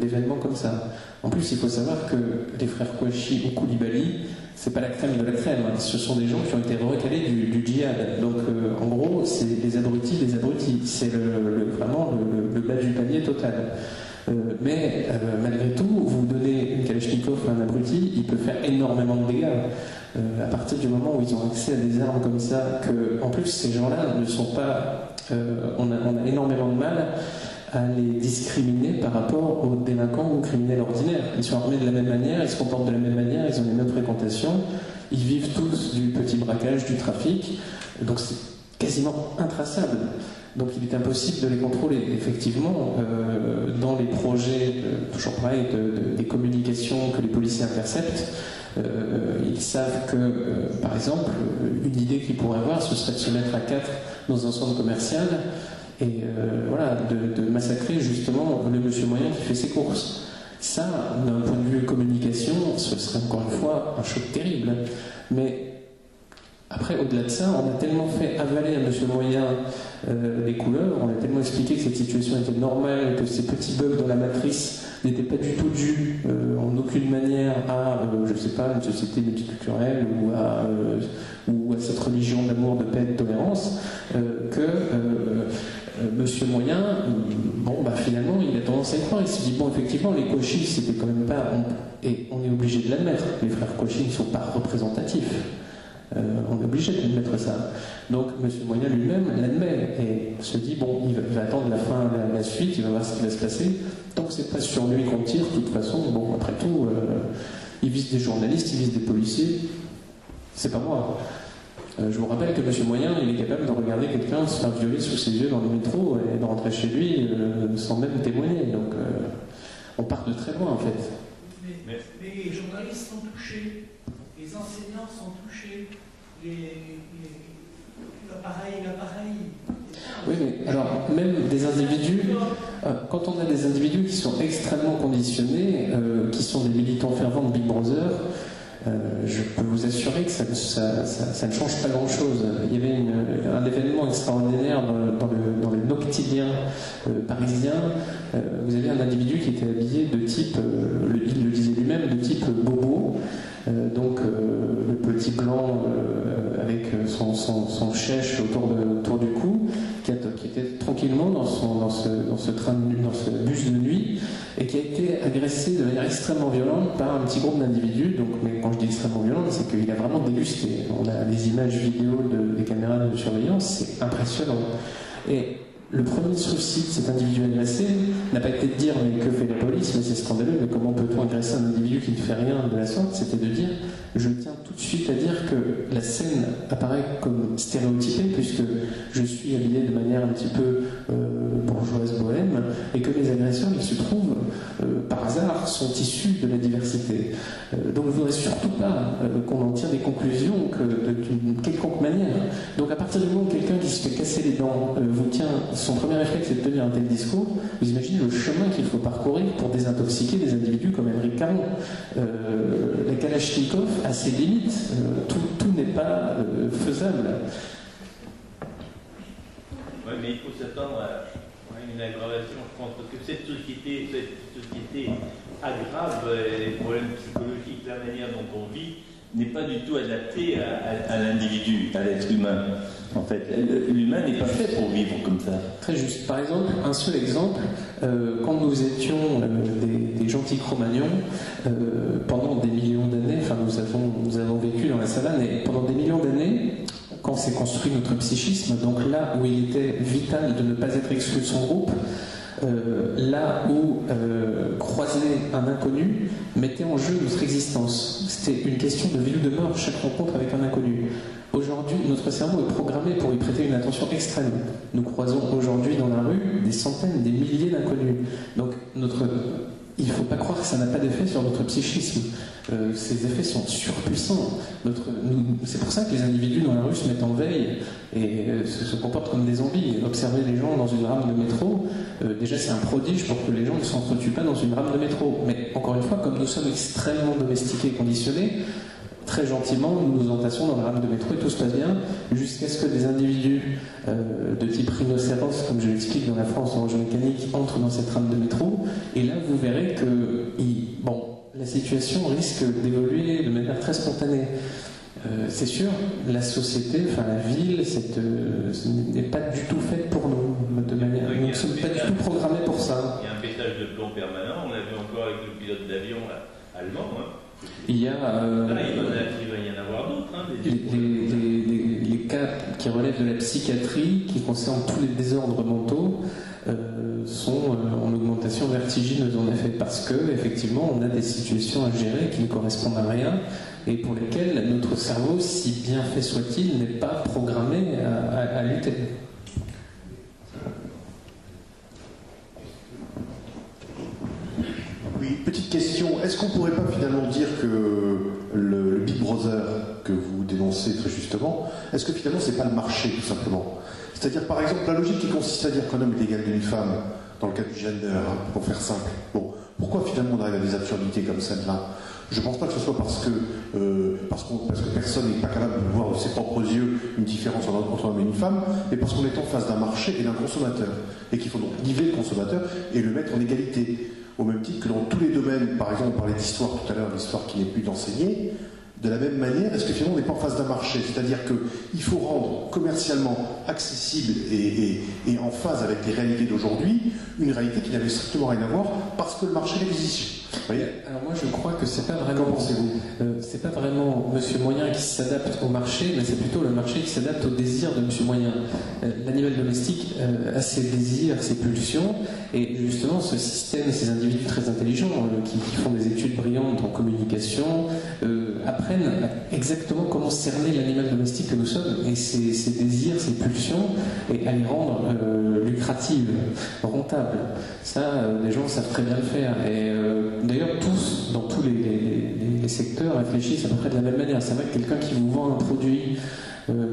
d'événements comme ça. En plus, il faut savoir que les frères Kouachi ou Koulibaly, c'est pas la crème de la crème, hein. Ce sont des gens qui ont été recalés du djihad. Donc, en gros, c'est les abrutis des abrutis. C'est vraiment le bas du panier total. Mais malgré tout, vous donnez une Kalachnikov à un abruti, il peut faire énormément de dégâts. À partir du moment où ils ont accès à des armes comme ça, en plus ces gens-là ne sont pas... on a énormément de mal à les discriminer par rapport aux délinquants ou aux criminels ordinaires. Ils sont armés de la même manière, ils se comportent de la même manière, ils ont les mêmes fréquentations, ils vivent tous du petit braquage, du trafic, donc c'est quasiment intraçable. Donc il est impossible de les contrôler. Effectivement, dans les projets, toujours pareil, des communications que les policiers interceptent, ils savent que, par exemple, une idée qu'ils pourraient avoir, ce serait de se mettre à 4 dans un centre commercial et de massacrer justement le Monsieur Moyen qui fait ses courses. Ça, d'un point de vue communication, ce serait encore une fois un choc terrible. Mais après, au-delà de ça, on a tellement fait avaler à Monsieur Moyen les couleurs, on a tellement expliqué que cette situation était normale, que ces petits bugs dans la matrice n'étaient pas du tout dus en aucune manière à, je sais pas, une société multiculturelle ou à cette religion d'amour, de paix, de tolérance, que Monsieur Moyen, finalement, il a tendance à y croire. Il se dit, effectivement, les Kouachi, c'était quand même pas... Et on est obligé de l'admettre, les frères Kouachi ne sont pas représentatifs. On est obligé d'admettre ça. Donc M. Moyen lui-même l'admet et se dit il va attendre la suite, il va voir ce qui va se passer. Tant que c'est pas sur lui qu'on tire, de toute façon, après tout, il vise des journalistes, il vise des policiers. C'est pas moi. Je vous rappelle que M. Moyen, il est capable de regarder quelqu'un se faire violer sous ses yeux dans le métro et de rentrer chez lui sans même témoigner. Donc on part de très loin en fait. Mais les journalistes sont touchés, les enseignants sont touchés, l'appareil. Oui, mais alors, même des individus, quand on a des individus qui sont extrêmement conditionnés, qui sont des militants fervents de Big Brother, je peux vous assurer que ça ne change pas grand-chose. Il y avait un événement extraordinaire dans le noctilien parisien. Vous avez un individu qui était habillé de type, il le disait lui-même, de type bobo. Donc le petit blanc avec son chèche autour du cou, qui était tranquillement dans ce train de nuit, dans ce bus de nuit, et qui a été agressé de manière extrêmement violente par un petit groupe d'individus. Donc, mais quand je dis extrêmement violente, c'est qu'il a vraiment dégusté. On a des images vidéo des caméras de surveillance, c'est impressionnant. Et le premier souci de cet individu agressé n'a pas été de dire mais que fait la police, mais c'est scandaleux, mais comment peut-on agresser un individu qui ne fait rien de la sorte? C'était de dire, je tiens tout de suite à dire que la scène apparaît comme stéréotypée puisque je suis habillé de manière un petit peu bourgeoise bohème et que les agresseurs, il se trouve, par hasard, sont issus de la diversité. Donc je ne voudrais surtout pas qu'on en tire des conclusions d'une quelconque manière. Donc à partir du moment où quelqu'un qui se fait casser les dents vous tient, son premier réflexe est de tenir un tel discours, vous imaginez le chemin qu'il faut parcourir pour désintoxiquer des individus comme Émeric Caron. La Kalachnikov a ses limites, tout n'est pas faisable. Oui, mais il faut s'attendre à une aggravation, je pense, parce que cette société aggrave les problèmes psychologiques, la manière dont on vit n'est pas du tout adaptée à l'individu, à l'être humain. En fait, l'humain n'est pas fait pour vivre comme ça. Très juste. Par exemple, un seul exemple, quand nous étions des gentils Cro-Magnons, pendant des millions d'années, enfin nous avons vécu dans la savane, et pendant des millions d'années, quand s'est construit notre psychisme, donc là où il était vital de ne pas être exclu de son groupe, là où croiser un inconnu mettait en jeu notre existence. C'était une question de vie ou de mort, chaque rencontre avec un inconnu. Aujourd'hui, notre cerveau est programmé pour y prêter une attention extrême. Nous croisons aujourd'hui dans la rue des centaines, des milliers d'inconnus. Donc il ne faut pas croire que ça n'a pas d'effet sur notre psychisme. Ces effets sont surpuissants. C'est pour ça que les individus dans la rue se mettent en veille et se comportent comme des zombies. Observer les gens dans une rame de métro, déjà c'est un prodige pour que les gens ne s'entretuent pas dans une rame de métro. Mais encore une fois, comme nous sommes extrêmement domestiqués et conditionnés, très gentiment, nous nous entassons dans la rame de métro et tout se passe bien, jusqu'à ce que des individus de type rhinocéros, comme je l'explique dans la France en géomécanique, entrent dans cette rame de métro, et là vous verrez que la situation risque d'évoluer de manière très spontanée. C'est sûr, la société, enfin la ville, n'est pas du tout faite pour nous, de manière. Nous ne sommes pas du tout programmés pour ça. Il y a un pétage de plomb permanent, on l'a vu encore avec le pilote d'avion allemand. Il y a il va y en avoir d'autres. Les cas qui relèvent de la psychiatrie, qui concernent tous les désordres mentaux, sont en augmentation vertigineuse en effet, parce que effectivement on a des situations à gérer qui ne correspondent à rien et pour lesquelles notre cerveau, si bien fait soit-il, n'est pas programmé à lutter. Oui, petite question. Est-ce qu'on ne pourrait pas finalement dire que le Big Brother que vous dénoncez très justement, est-ce que finalement c'est pas le marché tout simplement? C'est-à-dire par exemple la logique qui consiste à dire qu'un homme est égal d'une femme, dans le cas du gender, pour faire simple. Bon, pourquoi finalement on arrive à des absurdités comme celle-là? Je ne pense pas que ce soit parce que personne n'est pas capable de voir de ses propres yeux une différence entre un homme et une femme, mais parce qu'on est en face d'un marché et d'un consommateur. Et qu'il faut donc niveler le consommateur et le mettre en égalité. Au même titre que dans tous les domaines, par exemple on parlait d'histoire tout à l'heure, l'histoire qui n'est plus enseignée, de la même manière, est-ce que finalement on n'est pas en face d'un marché? C'est-à-dire qu'il faut rendre commercialement accessible et en phase avec les réalités d'aujourd'hui, une réalité qui n'avait strictement rien à voir parce que le marché l'exige. Alors moi je crois que c'est pas vraiment. Qu'en pensez-vous? C'est pas vraiment Monsieur Moyen qui s'adapte au marché, mais c'est plutôt le marché qui s'adapte aux désirs de Monsieur Moyen. L'animal domestique a ses désirs, ses pulsions, et justement ce système, ces individus très intelligents qui font des études brillantes en communication apprennent exactement comment cerner l'animal domestique que nous sommes et ses désirs, ses pulsions, et à les rendre lucratives, rentables. Ça, les gens savent très bien le faire. Et d'ailleurs, tous, dans tous les secteurs, réfléchissent à peu près de la même manière. C'est vrai que quelqu'un qui vous vend un produit,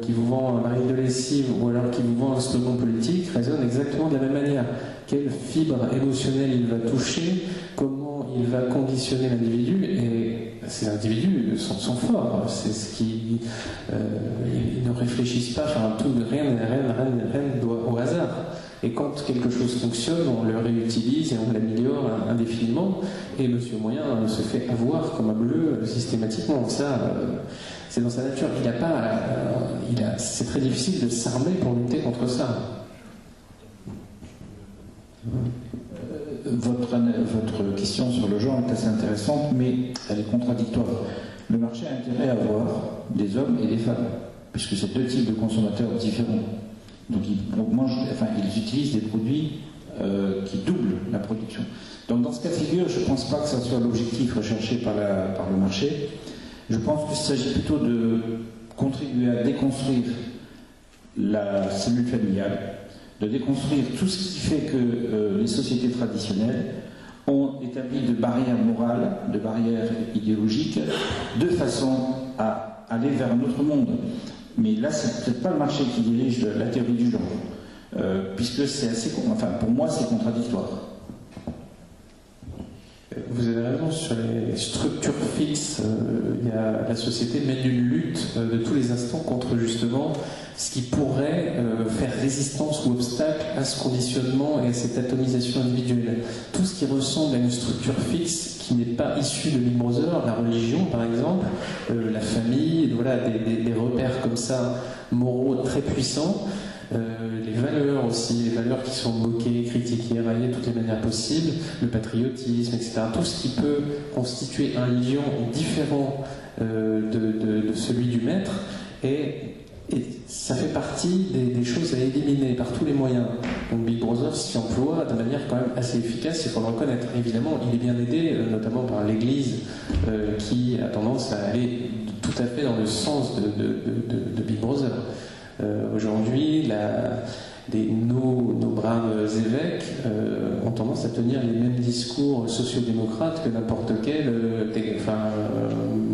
qui vous vend un baril de lessive, ou alors qui vous vend un slogan politique, raisonne exactement de la même manière. Quelle fibre émotionnelle il va toucher, comment il va conditionner l'individu, et ces individus sont forts. C'est ce qui, ils ne réfléchissent pas, enfin, rien ne doit au hasard. Et quand quelque chose fonctionne, on le réutilise et on l'améliore indéfiniment. Et Monsieur Moyen se fait avoir comme un bleu systématiquement. Ça, c'est dans sa nature. C'est très difficile de s'armer pour lutter contre ça. Votre question sur le genre est assez intéressante, mais elle est contradictoire. Le marché a intérêt à avoir des hommes et des femmes, puisque c'est deux types de consommateurs différents. Donc ils utilisent des produits qui doublent la production. Donc dans ce cas de figure, je ne pense pas que ça soit l'objectif recherché par le marché. Je pense qu'il s'agit plutôt de contribuer à déconstruire la cellule familiale, de déconstruire tout ce qui fait que les sociétés traditionnelles ont établi de barrières morales, de barrières idéologiques, de façon à aller vers un autre monde. Mais là, c'est peut-être pas le marché qui dirige la théorie du genre, puisque c'est assez, pour moi, c'est contradictoire. Vous avez raison sur les structures fixes. La société mène une lutte de tous les instants contre justement ce qui pourrait faire résistance ou obstacle à ce conditionnement et à cette atomisation individuelle. Tout ce qui ressemble à une structure fixe qui n'est pas issue de Big Brother, la religion par exemple, la famille, voilà, des repères comme ça moraux très puissants. Les valeurs aussi, les valeurs qui sont moquées, critiquées, raillées de toutes les manières possibles, le patriotisme, etc. Tout ce qui peut constituer un lion différent de celui du maître, et ça fait partie des choses à éliminer par tous les moyens. Donc Big Brother s'y emploie de manière quand même assez efficace, il faut le reconnaître. Évidemment, il est bien aidé, notamment par l'Église, qui a tendance à aller tout à fait dans le sens de Big Brother. Aujourd'hui, nos braves évêques ont tendance à tenir les mêmes discours sociodémocrates que n'importe quel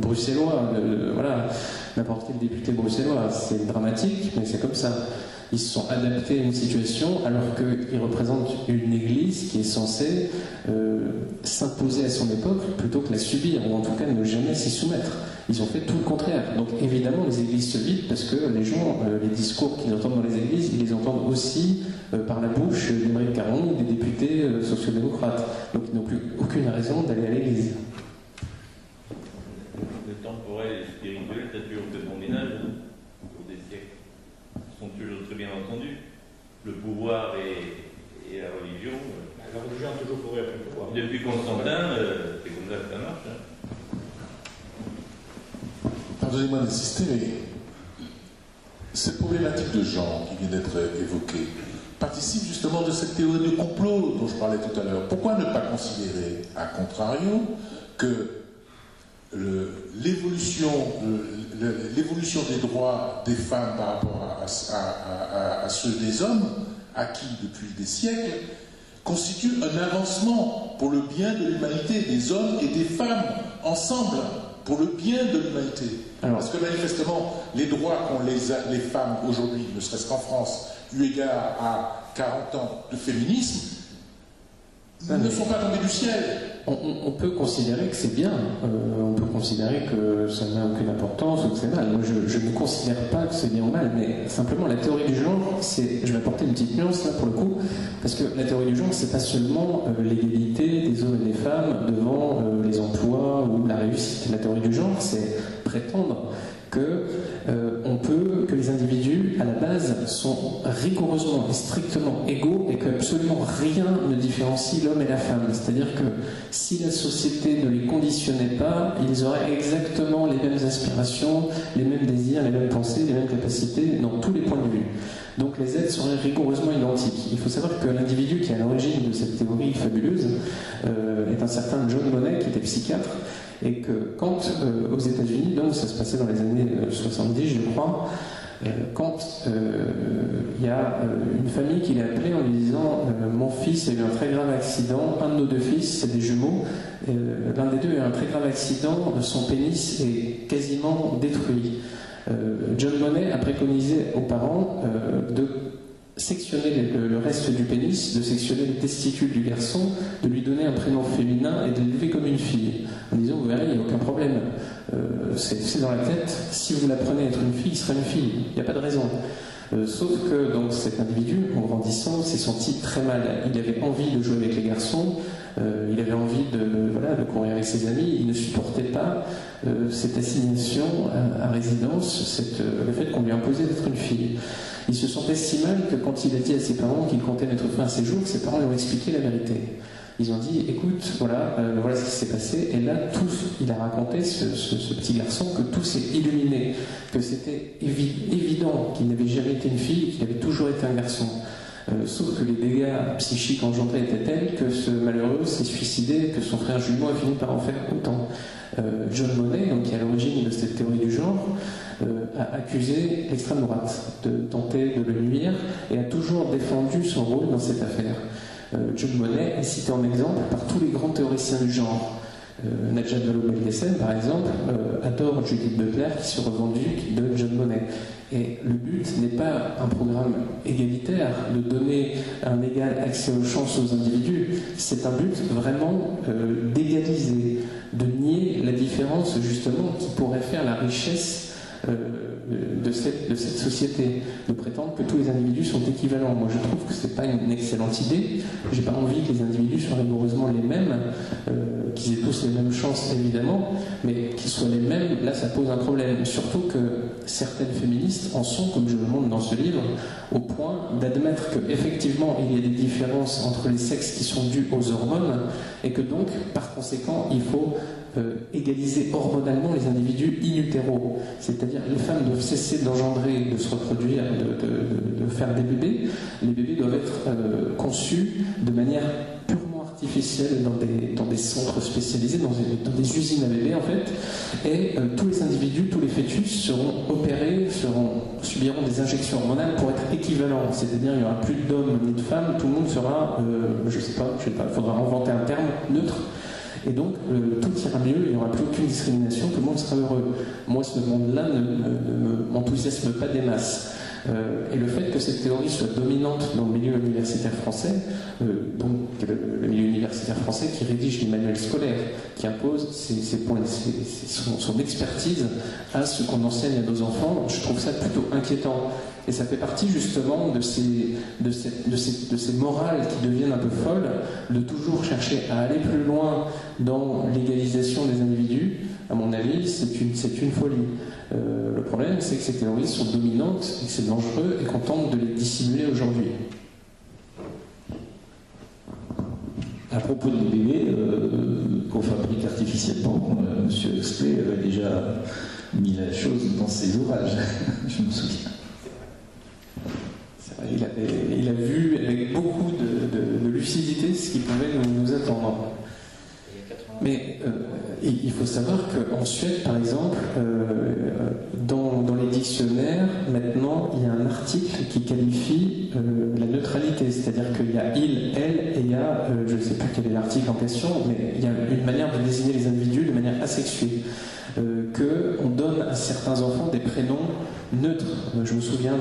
bruxellois, voilà, n'importe quel député bruxellois. C'est dramatique, mais c'est comme ça. Ils se sont adaptés à une situation alors qu'ils représentent une église qui est censée s'imposer à son époque plutôt que la subir, ou en tout cas ne jamais s'y soumettre. Ils ont fait tout le contraire. Donc évidemment, les églises se vident parce que les gens, les discours qu'ils entendent dans les églises, ils les entendent aussi par la bouche d'Émeric Caron ou des députés sociodémocrates. Donc ils n'ont plus aucune raison d'aller à l'église. Le temporel et le spirituel, ça a toujours fait bon ménage au cours des siècles. Ils sont toujours très bien entendus. Le pouvoir et la religion. La religion a toujours couru après le pouvoir. Depuis Constantin, c'est comme ça que ça marche. Hein. Pardonnez-moi d'insister, mais cette problématique de genre qui vient d'être évoquée participe justement de cette théorie de complot dont je parlais tout à l'heure. Pourquoi ne pas considérer, à contrario, que l'évolution des droits des femmes par rapport à ceux des hommes, acquis depuis des siècles, constitue un avancement pour le bien de l'humanité, des hommes et des femmes ensemble, pour le bien de l'humanité. Parce que manifestement, les droits qu'ont les femmes aujourd'hui, ne serait-ce qu'en France, eu égard à 40 ans de féminisme, ne sont pas tombés du ciel. On peut considérer que c'est bien, on peut considérer que ça n'a aucune importance ou que c'est mal. Moi, je ne considère pas que c'est bien ou mal, mais simplement la théorie du genre, je vais apporter une petite nuance là pour le coup, parce que la théorie du genre, c'est pas seulement l'égalité des hommes et des femmes devant les emplois ou la réussite. La théorie du genre, c'est prétendre que les individus, à la base, sont rigoureusement et strictement égaux et qu'absolument rien ne différencie l'homme et la femme. C'est-à-dire que si la société ne les conditionnait pas, ils auraient exactement les mêmes aspirations, les mêmes désirs, les mêmes pensées, les mêmes capacités dans tous les points de vue. Donc les êtres seraient rigoureusement identiques. Il faut savoir que l'individu qui est à l'origine de cette théorie fabuleuse est un certain John Monnet, qui était psychiatre, et que quand, aux États-Unis, donc ça se passait dans les années 70, je crois, quand il y a une famille qui l'a appelé en lui disant mon fils a eu un très grave accident, un de nos deux fils, c'est des jumeaux, l'un des deux a eu un très grave accident, son pénis est quasiment détruit. John Monnet a préconisé aux parents de sectionner le reste du pénis, de sectionner les testicules du garçon, de lui donner un prénom féminin et de l'élever comme une fille, en disant vous verrez, il n'y a aucun problème, c'est dans la tête, si vous l'apprenez à être une fille, il sera une fille, il n'y a pas de raison. Sauf que donc, cet individu, en grandissant, s'est senti très mal. Il avait envie de jouer avec les garçons, il avait envie de courir avec ses amis, il ne supportait pas cette assignation à résidence, le fait qu'on lui imposait d'être une fille. Il se sentait si mal que quand il a dit à ses parents qu'il comptait mettre fin à ses jours, ses parents lui ont expliqué la vérité. Ils ont dit, écoute, voilà ce qui s'est passé. Et là, il a raconté, ce petit garçon, que tout s'est illuminé, que c'était évident qu'il n'avait jamais été une fille, qu'il avait toujours été un garçon. Sauf que les dégâts psychiques engendrés étaient tels que ce malheureux s'est suicidé, que son frère jumeau a fini par en faire autant. John Monnet, donc, qui est à l'origine de cette théorie du genre, a accusé l'extrême droite de tenter de le nuire et a toujours défendu son rôle dans cette affaire. John Monnet est cité en exemple par tous les grands théoriciens du genre. Najat Vallaud-Belkacem, par exemple, adore Judith Butler qui se revendique de John Monnet. Et le but n'est pas un programme égalitaire de donner un égal accès aux chances aux individus, c'est un but vraiment d'égaliser, de nier la différence justement qui pourrait faire la richesse de cette société, de prétendre que tous les individus sont équivalents. Moi je trouve que c'est pas une excellente idée. J'ai pas envie que les individus soient rigoureusement les mêmes, qu'ils aient tous les mêmes chances évidemment, mais qu'ils soient les mêmes, là ça pose un problème. Surtout que certaines féministes en sont, comme je le montre dans ce livre, au point d'admettre qu'effectivement il y a des différences entre les sexes qui sont dues aux hormones et que donc par conséquent il faut égaliser hormonalement les individus in utero, c'est-à-dire les femmes doivent cesser d'engendrer, de se reproduire, de faire des bébés. Les bébés doivent être conçus de manière purement artificielle dans des centres spécialisés, dans des usines à bébés en fait, et tous les individus, tous les fœtus seront opérés, subiront des injections hormonales pour être équivalents, c'est-à-dire il n'y aura plus d'hommes ni de femmes, tout le monde sera, je sais pas, il faudra inventer un terme neutre. Et donc, tout ira mieux, il n'y aura plus aucune discrimination, tout le monde sera heureux. Moi, ce monde-là ne m'enthousiasme pas des masses. Et le fait que cette théorie soit dominante dans le milieu universitaire français, donc le milieu universitaire français qui rédige les manuels scolaires, qui impose son expertise à ce qu'on enseigne à nos enfants, je trouve ça plutôt inquiétant. Et ça fait partie justement de ces morales qui deviennent un peu folles, de toujours chercher à aller plus loin dans l'égalisation des individus. À mon avis, c'est une folie. Le problème, c'est que ces théories sont dominantes et que c'est dangereux et qu'on tente de les dissimuler aujourd'hui. À propos des bébés qu'on fabrique artificiellement, M. Huxley avait déjà mis la chose dans ses ouvrages, je me souviens. Il a vu avec beaucoup de lucidité ce qui pouvait nous attendre. Mais il faut savoir qu'en Suède, par exemple, dans les dictionnaires, maintenant, il y a un article qui qualifie la neutralité. C'est-à-dire qu'il y a il, elle, et il y a, je ne sais plus quel est l'article en question, mais il y a une manière de désigner les individus de manière asexuée. Qu'on donne à certains enfants des prénoms neutres. Je me souviens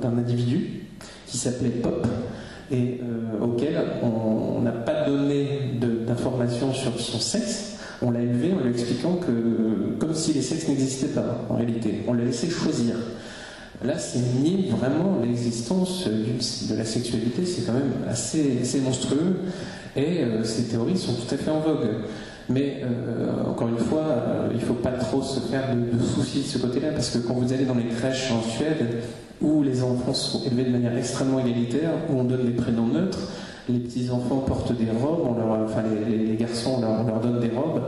d'un individu qui s'appelait Pop et auquel on n'a pas donné d'informations sur son sexe. On l'a élevé en lui expliquant que comme si les sexes n'existaient pas en réalité. On l'a laissé choisir. Là, c'est nier vraiment l'existence de la sexualité. C'est quand même assez monstrueux et ces théories sont tout à fait en vogue. Mais encore une fois, il ne faut pas trop se faire de soucis de ce côté-là, parce que quand vous allez dans les crèches en Suède, où les enfants sont élevés de manière extrêmement égalitaire, où on donne des prénoms neutres, les petits-enfants portent des robes, les garçons on leur donne des robes,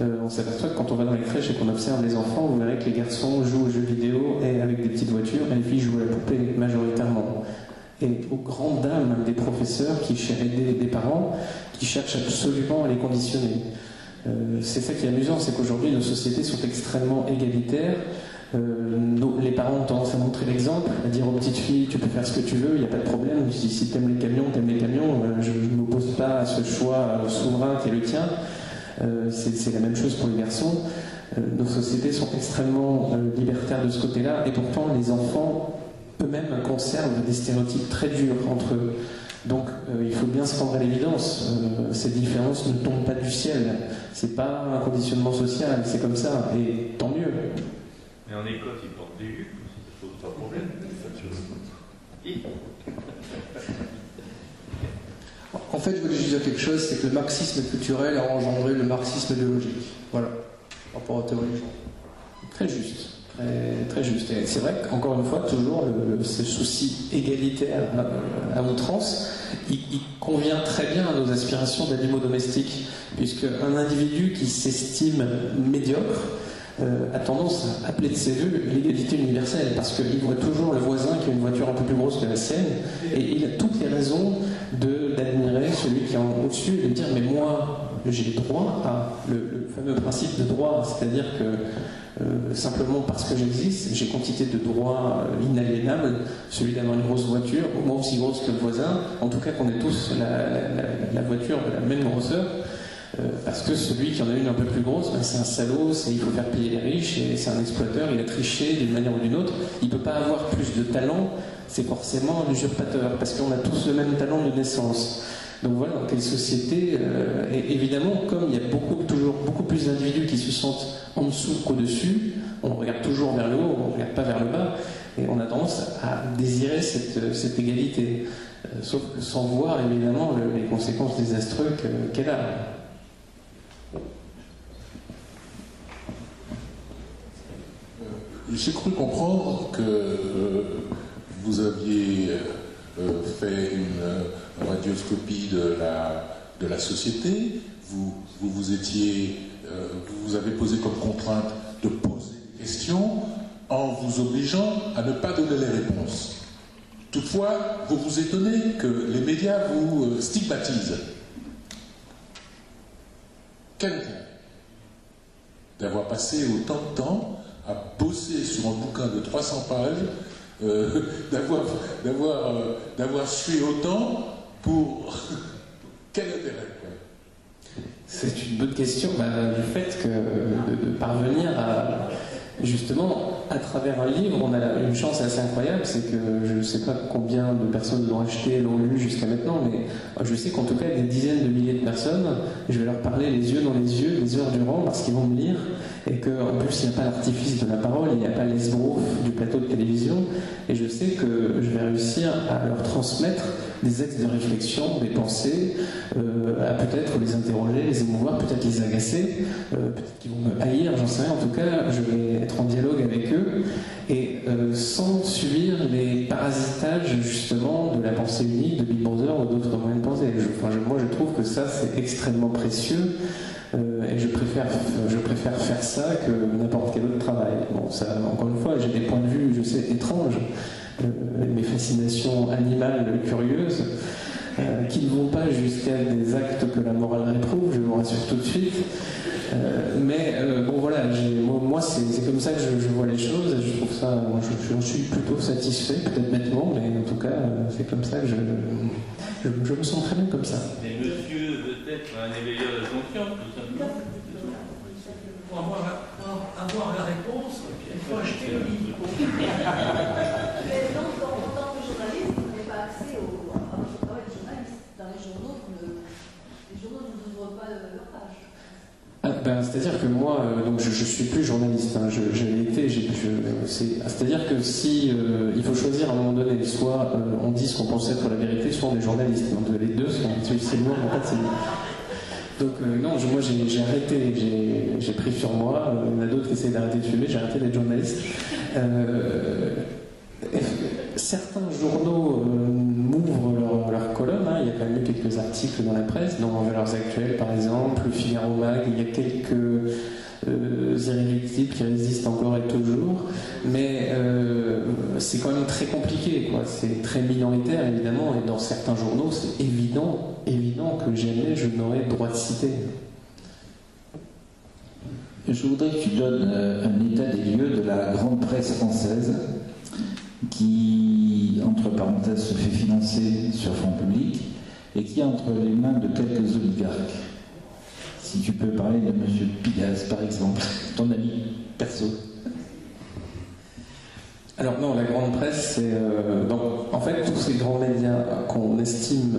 on s'aperçoit que quand on va dans les crèches et qu'on observe les enfants, vous verrez que les garçons jouent aux jeux vidéo et avec des petites voitures, et les filles jouent à la poupée majoritairement. Et aux grandes dames des professeurs et des parents qui cherchent absolument à les conditionner. C'est ça qui est amusant, c'est qu'aujourd'hui nos sociétés sont extrêmement égalitaires. Les parents ont tendance à montrer l'exemple, à dire aux petites filles tu peux faire ce que tu veux, il n'y a pas de problème, si tu aimes les camions, t'aimes les camions, je ne m'oppose pas à ce choix souverain qui est le tien. C'est la même chose pour les garçons. Nos sociétés sont extrêmement libertaires de ce côté-là, et pourtant les enfants eux-mêmes conservent des stéréotypes très durs entre eux. Donc il faut bien se rendre à l'évidence, ces différences ne tombent pas du ciel, c'est pas un conditionnement social, c'est comme ça, et tant mieux. Mais en Écosse, ils portent des jupes, ça pose pas de problème. En fait, je voulais juste dire quelque chose, c'est que le marxisme culturel a engendré le marxisme idéologique. Voilà, par rapport aux théories. Très juste. très juste. Et c'est vrai qu'encore une fois, toujours, ce souci égalitaire à outrance, il convient très bien à nos aspirations d'animaux domestiques, puisque un individu qui s'estime médiocre a tendance à appeler de ses voeux l'égalité universelle, parce qu'il voit toujours le voisin qui a une voiture un peu plus grosse que la sienne, et il a toutes les raisons d'admirer celui qui est en au-dessus et de dire mais moi j'ai le droit à le fameux principe de droit, c'est-à-dire que simplement parce que j'existe, j'ai quantité de droits inaliénables, celui d'avoir une grosse voiture, au moins aussi grosse que le voisin, en tout cas qu'on ait tous la voiture de la même grosseur. Parce que celui qui en a une un peu plus grosse, c'est un salaud, il faut faire payer les riches, et c'est un exploiteur, il a triché d'une manière ou d'une autre. Il ne peut pas avoir plus de talent, c'est forcément un usurpateur, parce qu'on a tous le même talent de naissance. Donc voilà, dans quelle société, et évidemment, comme il y a toujours beaucoup plus d'individus qui se sentent en dessous qu'au-dessus, on regarde toujours vers le haut, on ne regarde pas vers le bas, et on a tendance à désirer cette égalité, sauf que sans voir évidemment les conséquences désastreuses qu'elle a. J'ai cru comprendre que vous aviez fait une radioscopie de la société. Vous avez posé comme contrainte de poser des questions en vous obligeant à ne pas donner les réponses. Toutefois, vous vous étonnez que les médias vous stigmatisent. Quel intérêt d'avoir passé autant de temps à bosser sur un bouquin de 300 pages, d'avoir sué autant pour... Quel intérêt, quoi? C'est une bonne question. Le fait de parvenir à... Justement, à travers un livre, on a une chance assez incroyable, c'est que je ne sais pas combien de personnes l'ont acheté, l'ont lu jusqu'à maintenant, mais je sais qu'en tout cas, des dizaines de milliers de personnes, je vais leur parler les yeux dans les yeux, des heures durant, parce qu'ils vont me lire, et qu'en plus, il n'y a pas l'artifice de la parole, il n'y a pas l'esbrouf du plateau de télévision, et je sais que je vais réussir à leur transmettre des axes de réflexion, des pensées, à peut-être les interroger, les émouvoir, peut-être les agacer, peut-être qu'ils vont me haïr, j'en sais rien. En tout cas, je vais être en dialogue avec eux et sans subir les parasitages justement de la pensée unique de Big Brother ou d'autres moyens de penser. Moi, je trouve que ça, c'est extrêmement précieux. Et je préfère faire ça que n'importe quel autre travail. Bon, ça, encore une fois, j'ai des points de vue, je sais, étranges, mes fascinations animales curieuses, qui ne vont pas jusqu'à des actes que la morale réprouve, je vous rassure tout de suite. Mais bon, voilà, moi, c'est comme ça que je vois les choses, et je trouve ça, moi, je suis plutôt satisfait, peut-être bêtement, mais en tout cas, c'est comme ça que je me sens très bien comme ça. Mais monsieur veut être un éveilleur de conscience, tout simplement. Pour avoir la réponse, il faut acheter le livre. Mais donc, en tant que journaliste, vous n'avez pas accès au travail de journaliste. Dans les journaux, les journaux ne vous ouvrent pas leur page. C'est-à-dire que moi, donc je suis plus journaliste. Hein, j'avais été, c'est-à-dire que si il faut choisir à un moment donné, soit on dit ce qu'on pense être la vérité, soit on est journaliste. Donc les deux sont absolument en fait. Donc non, moi j'ai arrêté, j'ai pris sur moi. Il y en a d'autres qui essaient d'arrêter de fumer. J'ai arrêté d'être journaliste. Certains journaux m'ouvrent leur colonne, hein. Il y a quand même eu quelques articles dans la presse, dans Valeurs Actuelles par exemple, le Figaro Mag, il y a quelques irréductibles qui résistent encore et toujours, mais c'est quand même très compliqué, quoi. C'est très minoritaire évidemment, et dans certains journaux c'est évident que jamais je n'aurai droit de citer. Je voudrais que tu donnes un état des lieux de la grande presse française qui, entre parenthèses, se fait financer sur fonds publics et qui est entre les mains de quelques oligarques. Si tu peux parler de M. Pigasse, par exemple, ton ami perso. Alors non, la grande presse, c'est... donc, en fait, tous ces grands médias qu'on estime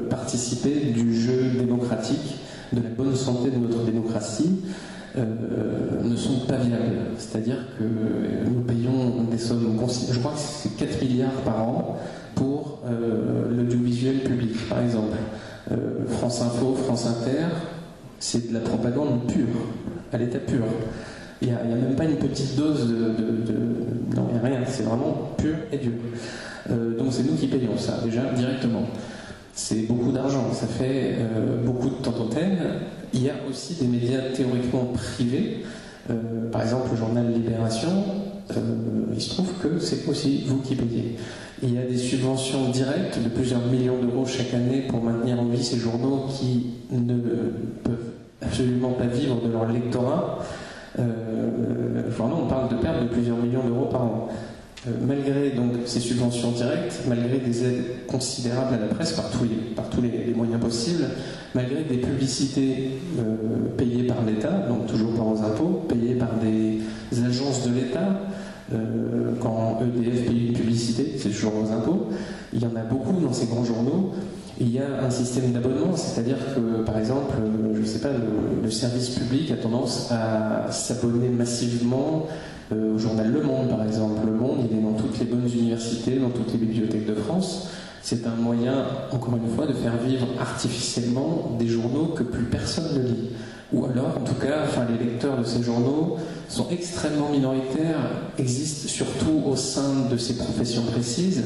participer du jeu démocratique, de la bonne santé de notre démocratie, ne sont pas viables. C'est-à-dire que nous payons des sommes considérables, je crois que c'est 4 milliards par an pour l'audiovisuel public, par exemple. France Info, France Inter, c'est de la propagande pure, à l'état pur. Il n'y a même pas une petite dose non, il n'y a rien, c'est vraiment pur et dur. Donc c'est nous qui payons ça, déjà, directement. C'est beaucoup d'argent, ça fait beaucoup de temps d'antenne. Il y a aussi des médias théoriquement privés. Par exemple, le journal Libération, il se trouve que c'est aussi vous qui payez. Il y a des subventions directes de plusieurs millions d'euros chaque année pour maintenir en vie ces journaux qui ne peuvent absolument pas vivre de leur lectorat. On parle de pertes de plusieurs millions d'euros par an. Malgré donc ces subventions directes, malgré des aides considérables à la presse par tous les moyens possibles, malgré des publicités payées par l'État, donc toujours par aux impôts, payées par des agences de l'État, quand EDF paye une publicité, c'est toujours aux impôts, il y en a beaucoup dans ces grands journaux. Il y a un système d'abonnement, c'est-à-dire que, par exemple, je ne sais pas, le service public a tendance à s'abonner massivement au journal Le Monde, par exemple. Le Monde, il est dans toutes les bonnes universités, dans toutes les bibliothèques de France. C'est un moyen, encore une fois, de faire vivre artificiellement des journaux que plus personne ne lit. Ou alors, en tout cas, les lecteurs de ces journaux sont extrêmement minoritaires, existent surtout au sein de ces professions précises.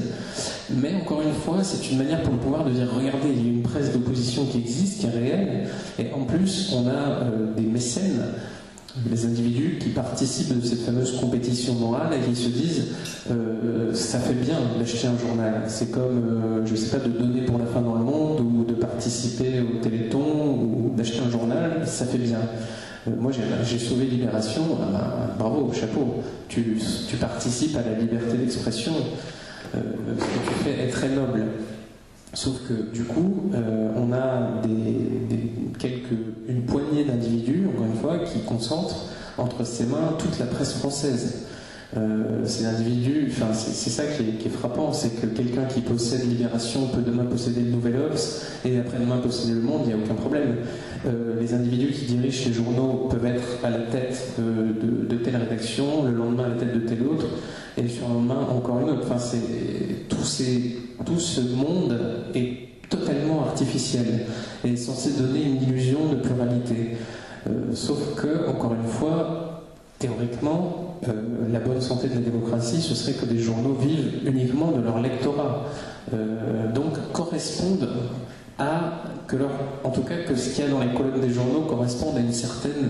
Mais encore une fois, c'est une manière pour le pouvoir de dire, regardez, il y a une presse d'opposition qui existe, qui est réelle, et en plus, on a des mécènes, les individus qui participent de cette fameuse compétition morale et qui se disent ça fait bien d'acheter un journal. C'est comme, je ne sais pas, de donner pour la fin dans le monde ou de participer au Téléthon ou d'acheter un journal, ça fait bien. Moi, j'ai sauvé Libération, bravo, chapeau. Tu participes à la liberté d'expression. Ce que tu fais est très noble. Sauf que du coup, on a une poignée d'individus, encore une fois, qui concentrent entre ses mains toute la presse française. Ces individus, c'est ça qui est frappant, c'est que quelqu'un qui possède Libération peut demain posséder le Nouvel Obs et après-demain posséder Le Monde, il n'y a aucun problème. Les individus qui dirigent ces journaux peuvent être à la tête de telle rédaction, le lendemain à la tête de telle autre, et le surlendemain encore une autre. Tout ce monde est totalement artificiel et est censé donner une illusion de pluralité. Sauf que, encore une fois, théoriquement, la bonne santé de la démocratie, ce serait que des journaux vivent uniquement de leur lectorat. Donc correspondent en tout cas que ce qu'il y a dans les colonnes des journaux corresponde à une certaine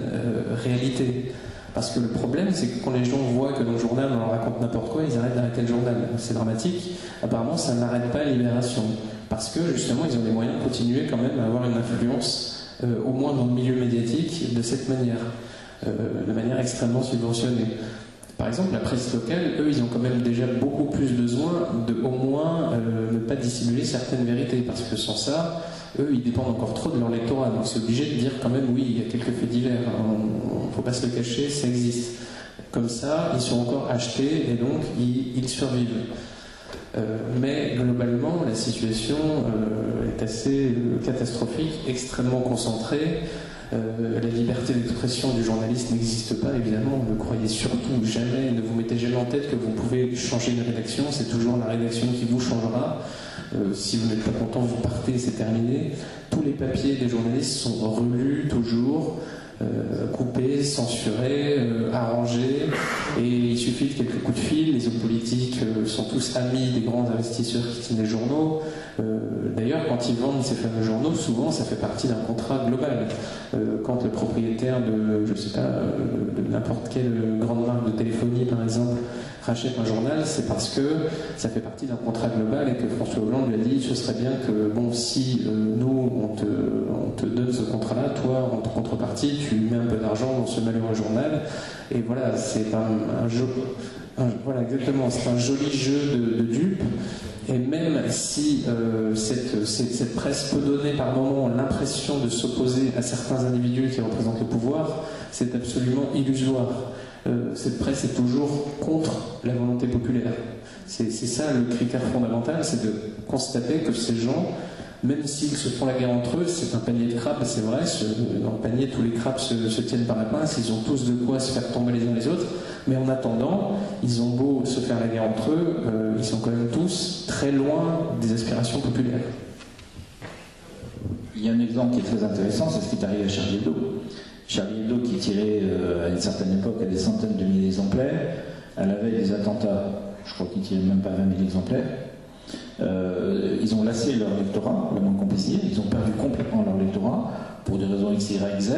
réalité. Parce que le problème, c'est que quand les gens voient que dans le journal on leur raconte n'importe quoi, ils arrêtent d'arrêter le journal. C'est dramatique. Apparemment, ça n'arrête pas Libération. Parce que justement, ils ont des moyens de continuer quand même à avoir une influence, au moins dans le milieu médiatique, de cette manière. De manière extrêmement subventionnée. Par exemple, la presse locale, eux, ils ont quand même déjà beaucoup plus besoin de, au moins, ne pas dissimuler certaines vérités. Parce que sans ça, eux, ils dépendent encore trop de leur lectorat. Donc c'est obligé de dire quand même, oui, il y a quelques faits divers. Il ne faut pas se le cacher, ça existe. Comme ça, ils sont encore achetés et donc ils survivent. Mais globalement, la situation est assez catastrophique, extrêmement concentrée. La liberté d'expression du journaliste n'existe pas, évidemment. Ne croyez surtout jamais, ne vous mettez jamais en tête que vous pouvez changer une rédaction. C'est toujours la rédaction qui vous changera. Si vous n'êtes pas content, vous partez, c'est terminé. Tous les papiers des journalistes sont relus toujours, coupés, censurés, arrangés, et il suffit de quelques coups de fil. Les hommes politiques sont tous amis des grands investisseurs qui tiennent les journaux. D'ailleurs, quand ils vendent ces fameux journaux, souvent ça fait partie d'un contrat global. Quand le propriétaire de, je sais pas, de n'importe quelle grande marque de téléphonie, par exemple, rachète un journal, c'est parce que ça fait partie d'un contrat global et que François Hollande lui a dit ce serait bien que, bon, si nous on te donne ce contrat-là, toi en contrepartie tu mets un peu d'argent dans ce malheureux journal, et voilà, c'est un jeu. Voilà, exactement, c'est un joli jeu de dupes. Et même si cette presse peut donner par moments l'impression de s'opposer à certains individus qui représentent le pouvoir, c'est absolument illusoire. Cette presse est toujours contre la volonté populaire. C'est ça le critère fondamental, c'est de constater que ces gens, même s'ils se font la guerre entre eux, c'est un panier de crabes, c'est vrai, dans le panier tous les crabes se tiennent par la pince, ils ont tous de quoi se faire tomber les uns les autres, mais en attendant, ils ont beau se faire la guerre entre eux, ils sont quand même tous très loin des aspirations populaires. Il y a un exemple qui est très intéressant, c'est ce qui est arrivé à Charlie Hebdo. Charlie Hebdo qui tirait à une certaine époque à des centaines de milliers d'exemplaires, à la veille des attentats, je crois qu'ils tiraient même pas 20 000 exemplaires. Ils ont lassé leur lectorat, le moins qu'on puisse dire, ils ont perdu complètement leur lectorat pour des raisons X, Y, Z.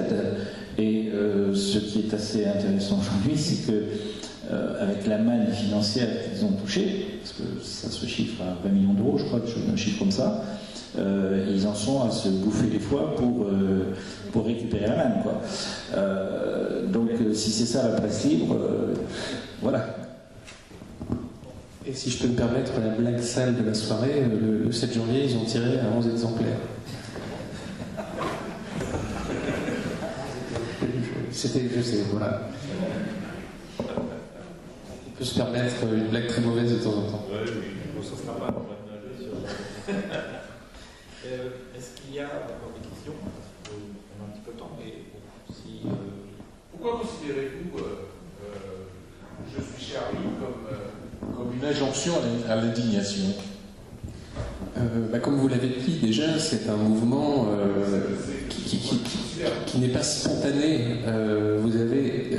Et ce qui est assez intéressant aujourd'hui, c'est que avec la manne financière qu'ils ont touchée, parce que ça se chiffre à 20 millions d'euros, je crois, un chiffre comme ça, ils en sont à se bouffer les foies pour récupérer la manne, quoi. Donc si c'est ça la presse libre, voilà. Et si je peux me permettre, la blague sale de la soirée, le 7 janvier, ils ont tiré à 11 exemplaires. C'était, je sais, voilà. On peut se permettre une blague très mauvaise de temps en temps. Oui, oui, on s'en fera pas. Est-ce qu'il y a encore des questions? On a un petit peu de temps, mais si... Pourquoi considérez-vous Je suis Charlie comme une injonction à l'indignation? Comme vous l'avez dit déjà, c'est un mouvement qui n'est pas spontané. Vous avez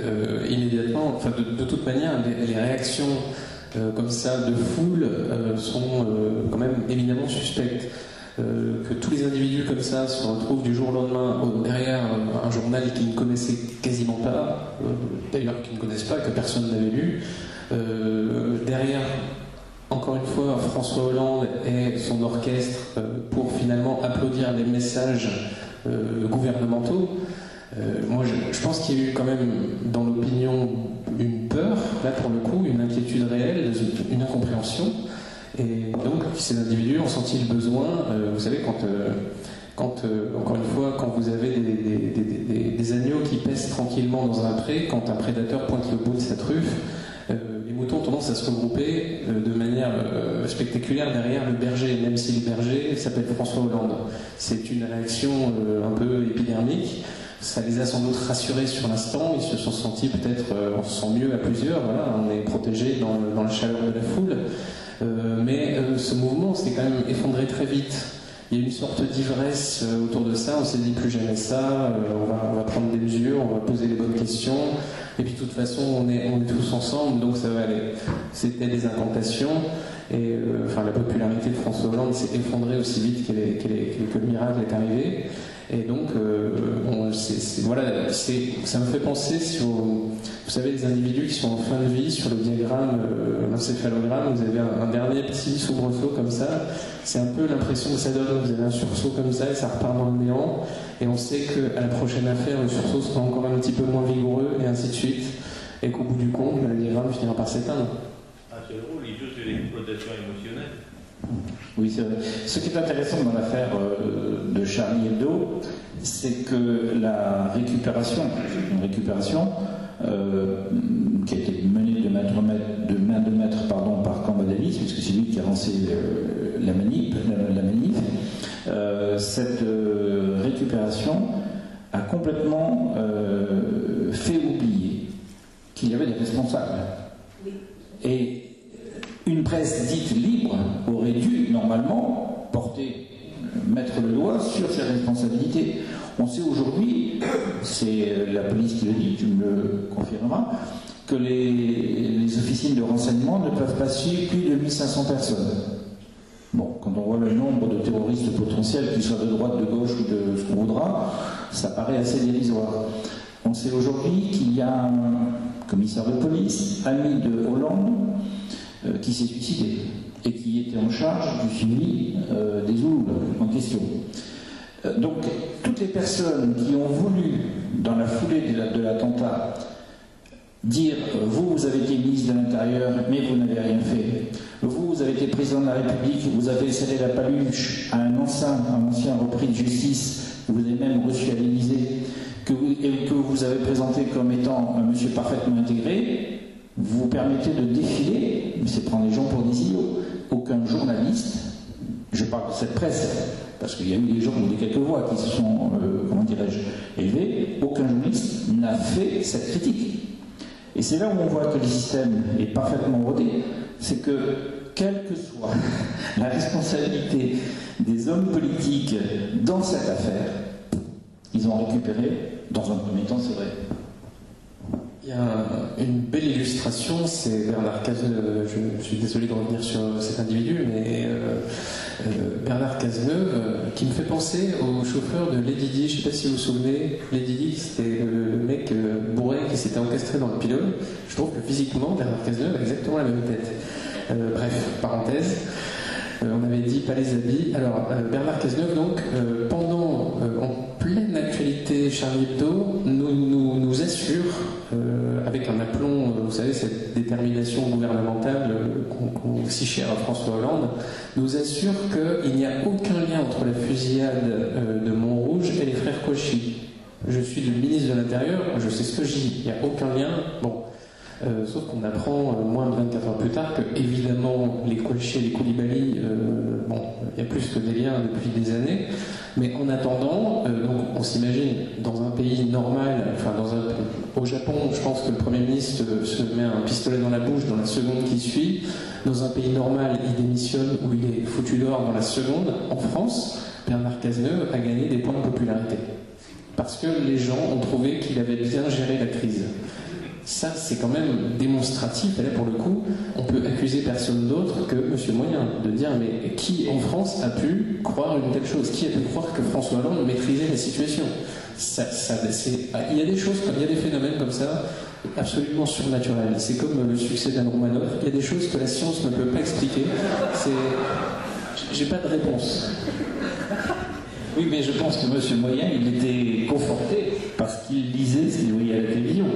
immédiatement, enfin de toute manière, les réactions comme ça de foule sont quand même éminemment suspectes. Que tous les individus comme ça se retrouvent du jour au lendemain derrière un journal qu'ils ne connaissaient quasiment pas, d'ailleurs qu'ils ne connaissent pas, que personne n'avait lu, derrière, encore une fois, François Hollande et son orchestre pour finalement applaudir les messages gouvernementaux. Moi, je pense qu'il y a eu quand même dans l'opinion une peur, là pour le coup, une inquiétude réelle, une incompréhension. Et donc, ces individus ont senti le besoin, vous savez, encore une fois, quand vous avez des agneaux qui pèsent tranquillement dans un pré, quand un prédateur pointe le bout de sa truffe, les moutons ont tendance à se regrouper de manière spectaculaire derrière le berger, même si le berger s'appelle François Hollande. C'est une réaction un peu épidermique. Ça les a sans doute rassurés sur l'instant, ils se sont sentis peut-être, on se sent mieux à plusieurs, voilà, on est protégé dans la chaleur de la foule. Mais ce mouvement s'est quand même effondré très vite. Il y a une sorte d'ivresse autour de ça. On s'est dit plus jamais ça. On va prendre des mesures, on va poser les bonnes questions. Et puis de toute façon, on est tous ensemble, donc ça va aller. C'était des incantations. Et la popularité de François Hollande s'est effondrée aussi vite que le miracle est arrivé. Et donc, ça me fait penser sur, vous savez, les individus qui sont en fin de vie, sur le diagramme, l'encéphalogramme, vous avez un dernier petit soubresaut comme ça. C'est un peu l'impression que ça donne. Vous avez un sursaut comme ça et ça repart dans le néant. Et on sait qu'à la prochaine affaire, le sursaut sera encore un petit peu moins vigoureux et ainsi de suite. Et qu'au bout du compte, le diagramme finira par s'éteindre. Ah, c'est drôle, il joue sur l'exploitation émotionnelle. Oui, c'est vrai. Ce qui est intéressant dans l'affaire de Charlie Hebdo, c'est que la récupération, qui a été menée de main de maître par Cambadélis, puisque c'est lui qui a lancé la manif, cette récupération a complètement fait oublier qu'il y avait des responsables. Et une presse dite libre aurait dû normalement mettre le doigt sur ses responsabilités. On sait aujourd'hui, c'est la police qui le dit, tu me le confirmeras, que les officines de renseignement ne peuvent pas suivre plus de 1500 personnes. Bon, quand on voit le nombre de terroristes potentiels, qu'ils soient de droite, de gauche ou de ce qu'on voudra, ça paraît assez dérisoire. On sait aujourd'hui qu'il y a un commissaire de police, ami de Hollande, qui s'est suicidé et qui était en charge du suivi des Zoulous en question. Donc, toutes les personnes qui ont voulu, dans la foulée de l'attentat, dire vous avez été ministre de l'Intérieur, mais vous n'avez rien fait. Vous avez été président de la République, vous avez serré la paluche à un ancien repris de justice, vous avez même reçu à l'Élysée, que vous avez présenté comme étant un monsieur parfaitement intégré. Vous permettez de défiler, mais c'est prendre les gens pour des idiots. Aucun journaliste, je parle de cette presse, parce qu'il y a eu des gens, des quelques voix qui se sont, élevés, aucun journaliste n'a fait cette critique. Et c'est là où on voit que le système est parfaitement rodé, c'est que, quelle que soit la responsabilité des hommes politiques dans cette affaire, ils ont récupéré dans un premier temps, c'est vrai. Il y a une belle illustration, c'est Bernard Cazeneuve. Je suis désolé de revenir sur cet individu, mais Bernard Cazeneuve, qui me fait penser au chauffeur de Lady Di. Je ne sais pas si vous vous souvenez, Lady Di, c'était le mec bourré qui s'était encastré dans le pylône. Je trouve que physiquement, Bernard Cazeneuve a exactement la même tête. Bref, parenthèse. On avait dit pas les habits. Alors, Bernard Cazeneuve, donc, en pleine actualité Charlie Hebdo, nous assure, avec un aplomb, vous savez, cette détermination gouvernementale si chère à François Hollande, nous assure qu'il n'y a aucun lien entre la fusillade de Montrouge et les frères Cauchy. Je suis le ministre de l'Intérieur, je sais ce que je dis, il n'y a aucun lien. Bon. Sauf qu'on apprend moins de 24 heures plus tard que, évidemment, les Kouachi et les Koulibaly, il y a plus que des liens depuis des années. Mais en attendant, donc on s'imagine, dans un pays normal, au Japon, je pense que le Premier ministre se met un pistolet dans la bouche dans la seconde qui suit. Dans un pays normal, il démissionne ou il est foutu dehors dans la seconde. En France, Bernard Cazeneuve a gagné des points de popularité. Parce que les gens ont trouvé qu'il avait bien géré la crise. Ça, c'est quand même démonstratif, et là, pour le coup, on peut accuser personne d'autre que M. Moyen, de dire, mais qui, en France, a pu croire une telle chose? Qui a pu croire que François Hollande maîtrisait la situation? Il y a des choses, il y a des phénomènes comme ça, absolument surnaturels. C'est comme le succès d'Anne Romanoff, il y a des choses que la science ne peut pas expliquer. J'ai pas de réponse. Oui, mais je pense que M. Moyen, il était conforté parce qu'il lisait ce qu'il voyait à la télévision.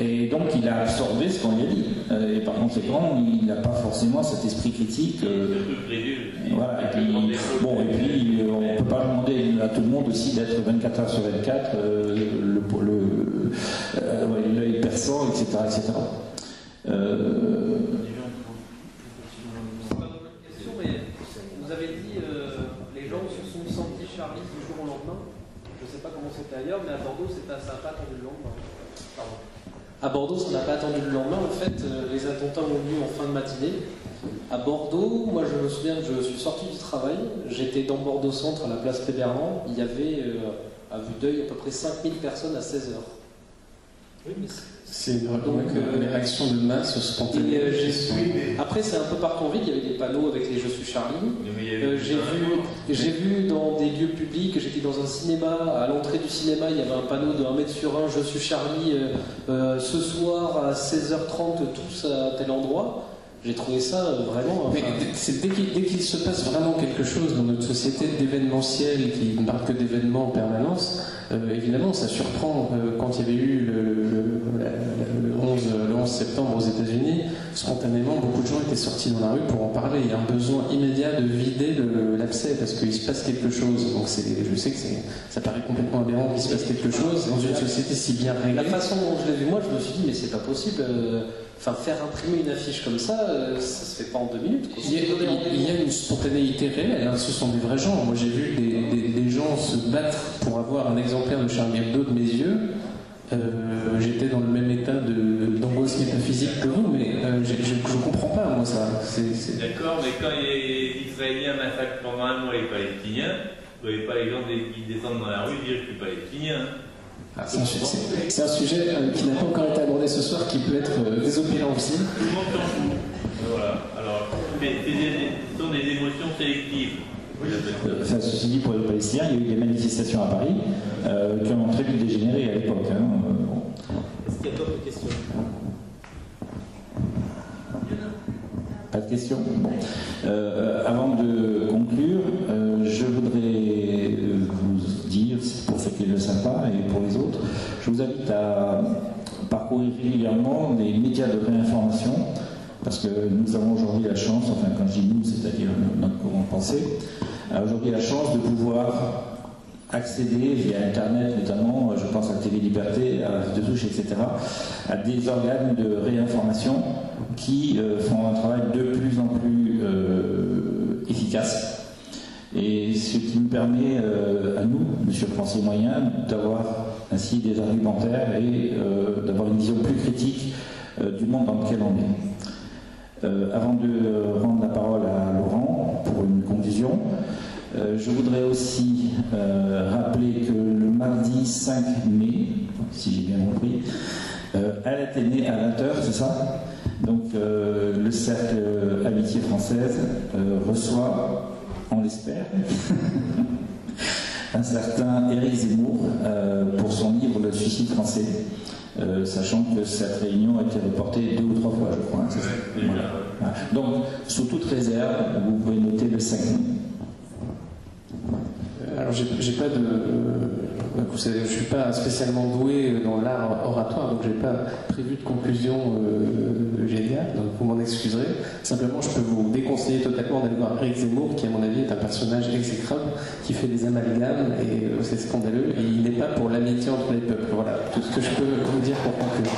Et donc il a absorbé ce qu'on lui a dit. Et par conséquent, il n'a pas forcément cet esprit critique. Voilà. Et puis, on ne peut pas demander à tout le monde aussi d'être 24 heures sur 24, l'œil perçant, etc. etc. Vous avez dit les gens se sont sentis Charlie du jour au lendemain. Je ne sais pas comment c'était ailleurs, mais à Bordeaux, ça n'a pas attendu le lendemain. Pardon. À Bordeaux, ça n'a pas attendu le lendemain. En fait, les attentats ont eu lieu en fin de matinée. À Bordeaux, moi je me souviens que je suis sorti du travail. J'étais dans Bordeaux Centre, à la place Péberlan. Il y avait, à vue d'œil, à peu près 5000 personnes à 16h. Oui, mais c'est donc les réactions de masse spontanées. Après, c'est un peu partout en ville. Il y avait des panneaux avec les Je suis Charlie. J'ai vu dans des lieux publics, j'étais dans un cinéma, à l'entrée du cinéma, il y avait un panneau de 1 mètre sur 1, Je suis Charlie, ce soir à 16h30, tous à tel endroit. J'ai trouvé ça vraiment... Mais dès qu'il se passe vraiment quelque chose dans notre société d'événementiel qui ne parle que d'événements en permanence, évidemment ça surprend. Quand il y avait eu le 11 septembre aux États-Unis, spontanément beaucoup de gens étaient sortis dans la rue pour en parler. Il y a un besoin immédiat de vider l'abcès parce qu'il se passe quelque chose. Donc je sais que ça paraît complètement aberrant qu'il se passe quelque chose dans une société si bien réglée. La façon dont je l'ai vu, moi je me suis dit mais c'est pas possible. Faire imprimer une affiche comme ça se fait pas en 2 minutes. Quoi. Il y a une spontanéité réelle, hein, ce sont des vrais gens. Moi j'ai vu des gens se battre pour avoir un exemplaire de Charlie Hebdo de mes yeux. J'étais dans le même état d'angoisse métaphysique que vous, mais je comprends pas, moi ça. D'accord, mais quand les Israéliens massacrent pendant un mois les Palestiniens, vous n'avez pas les gens qui descendent dans la rue dire je suis palestinien. C'est un sujet qui n'a pas encore été abordé ce soir, qui peut être désopérant aussi. Tout le monde s'en fout. Voilà. Alors, mais ce sont des émotions sélectives. Ceci dit, pour les Palestiniens, il y a eu des manifestations à Paris qui ont très vite dégénéré à l'époque. Est-ce qu'il y a d'autres questions? Pas de questions? Bon. Avant de conclure, je voudrais vous dire, pour ceux qui ne le savent pas et pour les autres, je vous invite à parcourir régulièrement les médias de réinformation, parce que nous avons aujourd'hui la chance, enfin quand je dis nous, c'est-à-dire notre courant de pensée, a aujourd'hui la chance de pouvoir accéder via Internet notamment, je pense à TV Liberté, à Vie de Touche, etc., à des organes de réinformation qui font un travail de plus en plus efficace. Et ce qui nous permet à nous, Monsieur le Français Moyen, d'avoir ainsi des argumentaires et d'avoir une vision plus critique du monde dans lequel on est. Avant de rendre la parole à Laurent pour une conclusion, je voudrais aussi rappeler que le mardi 5 mai, si j'ai bien compris, à l'Athénée à 20h, c'est ça? Donc le cercle Amitié Française reçoit, on l'espère, un certain Éric Zemmour pour son livre Le suicide français, sachant que cette réunion a été reportée 2 ou 3 fois, je crois. C'est ça. Voilà. Donc, sous toute réserve, vous pouvez noter le 5 mai. Alors, j'ai pas de. Vous savez, je suis pas spécialement doué dans l'art oratoire, donc j'ai pas prévu de conclusion géniale, donc vous m'en excuserez. Simplement, je peux vous déconseiller totalement d'aller voir Éric Zemmour, qui à mon avis est un personnage exécrable, qui fait des amalgames, et c'est scandaleux, et il n'est pas pour l'amitié entre les peuples. Voilà, tout ce que je peux vous dire pour conclure.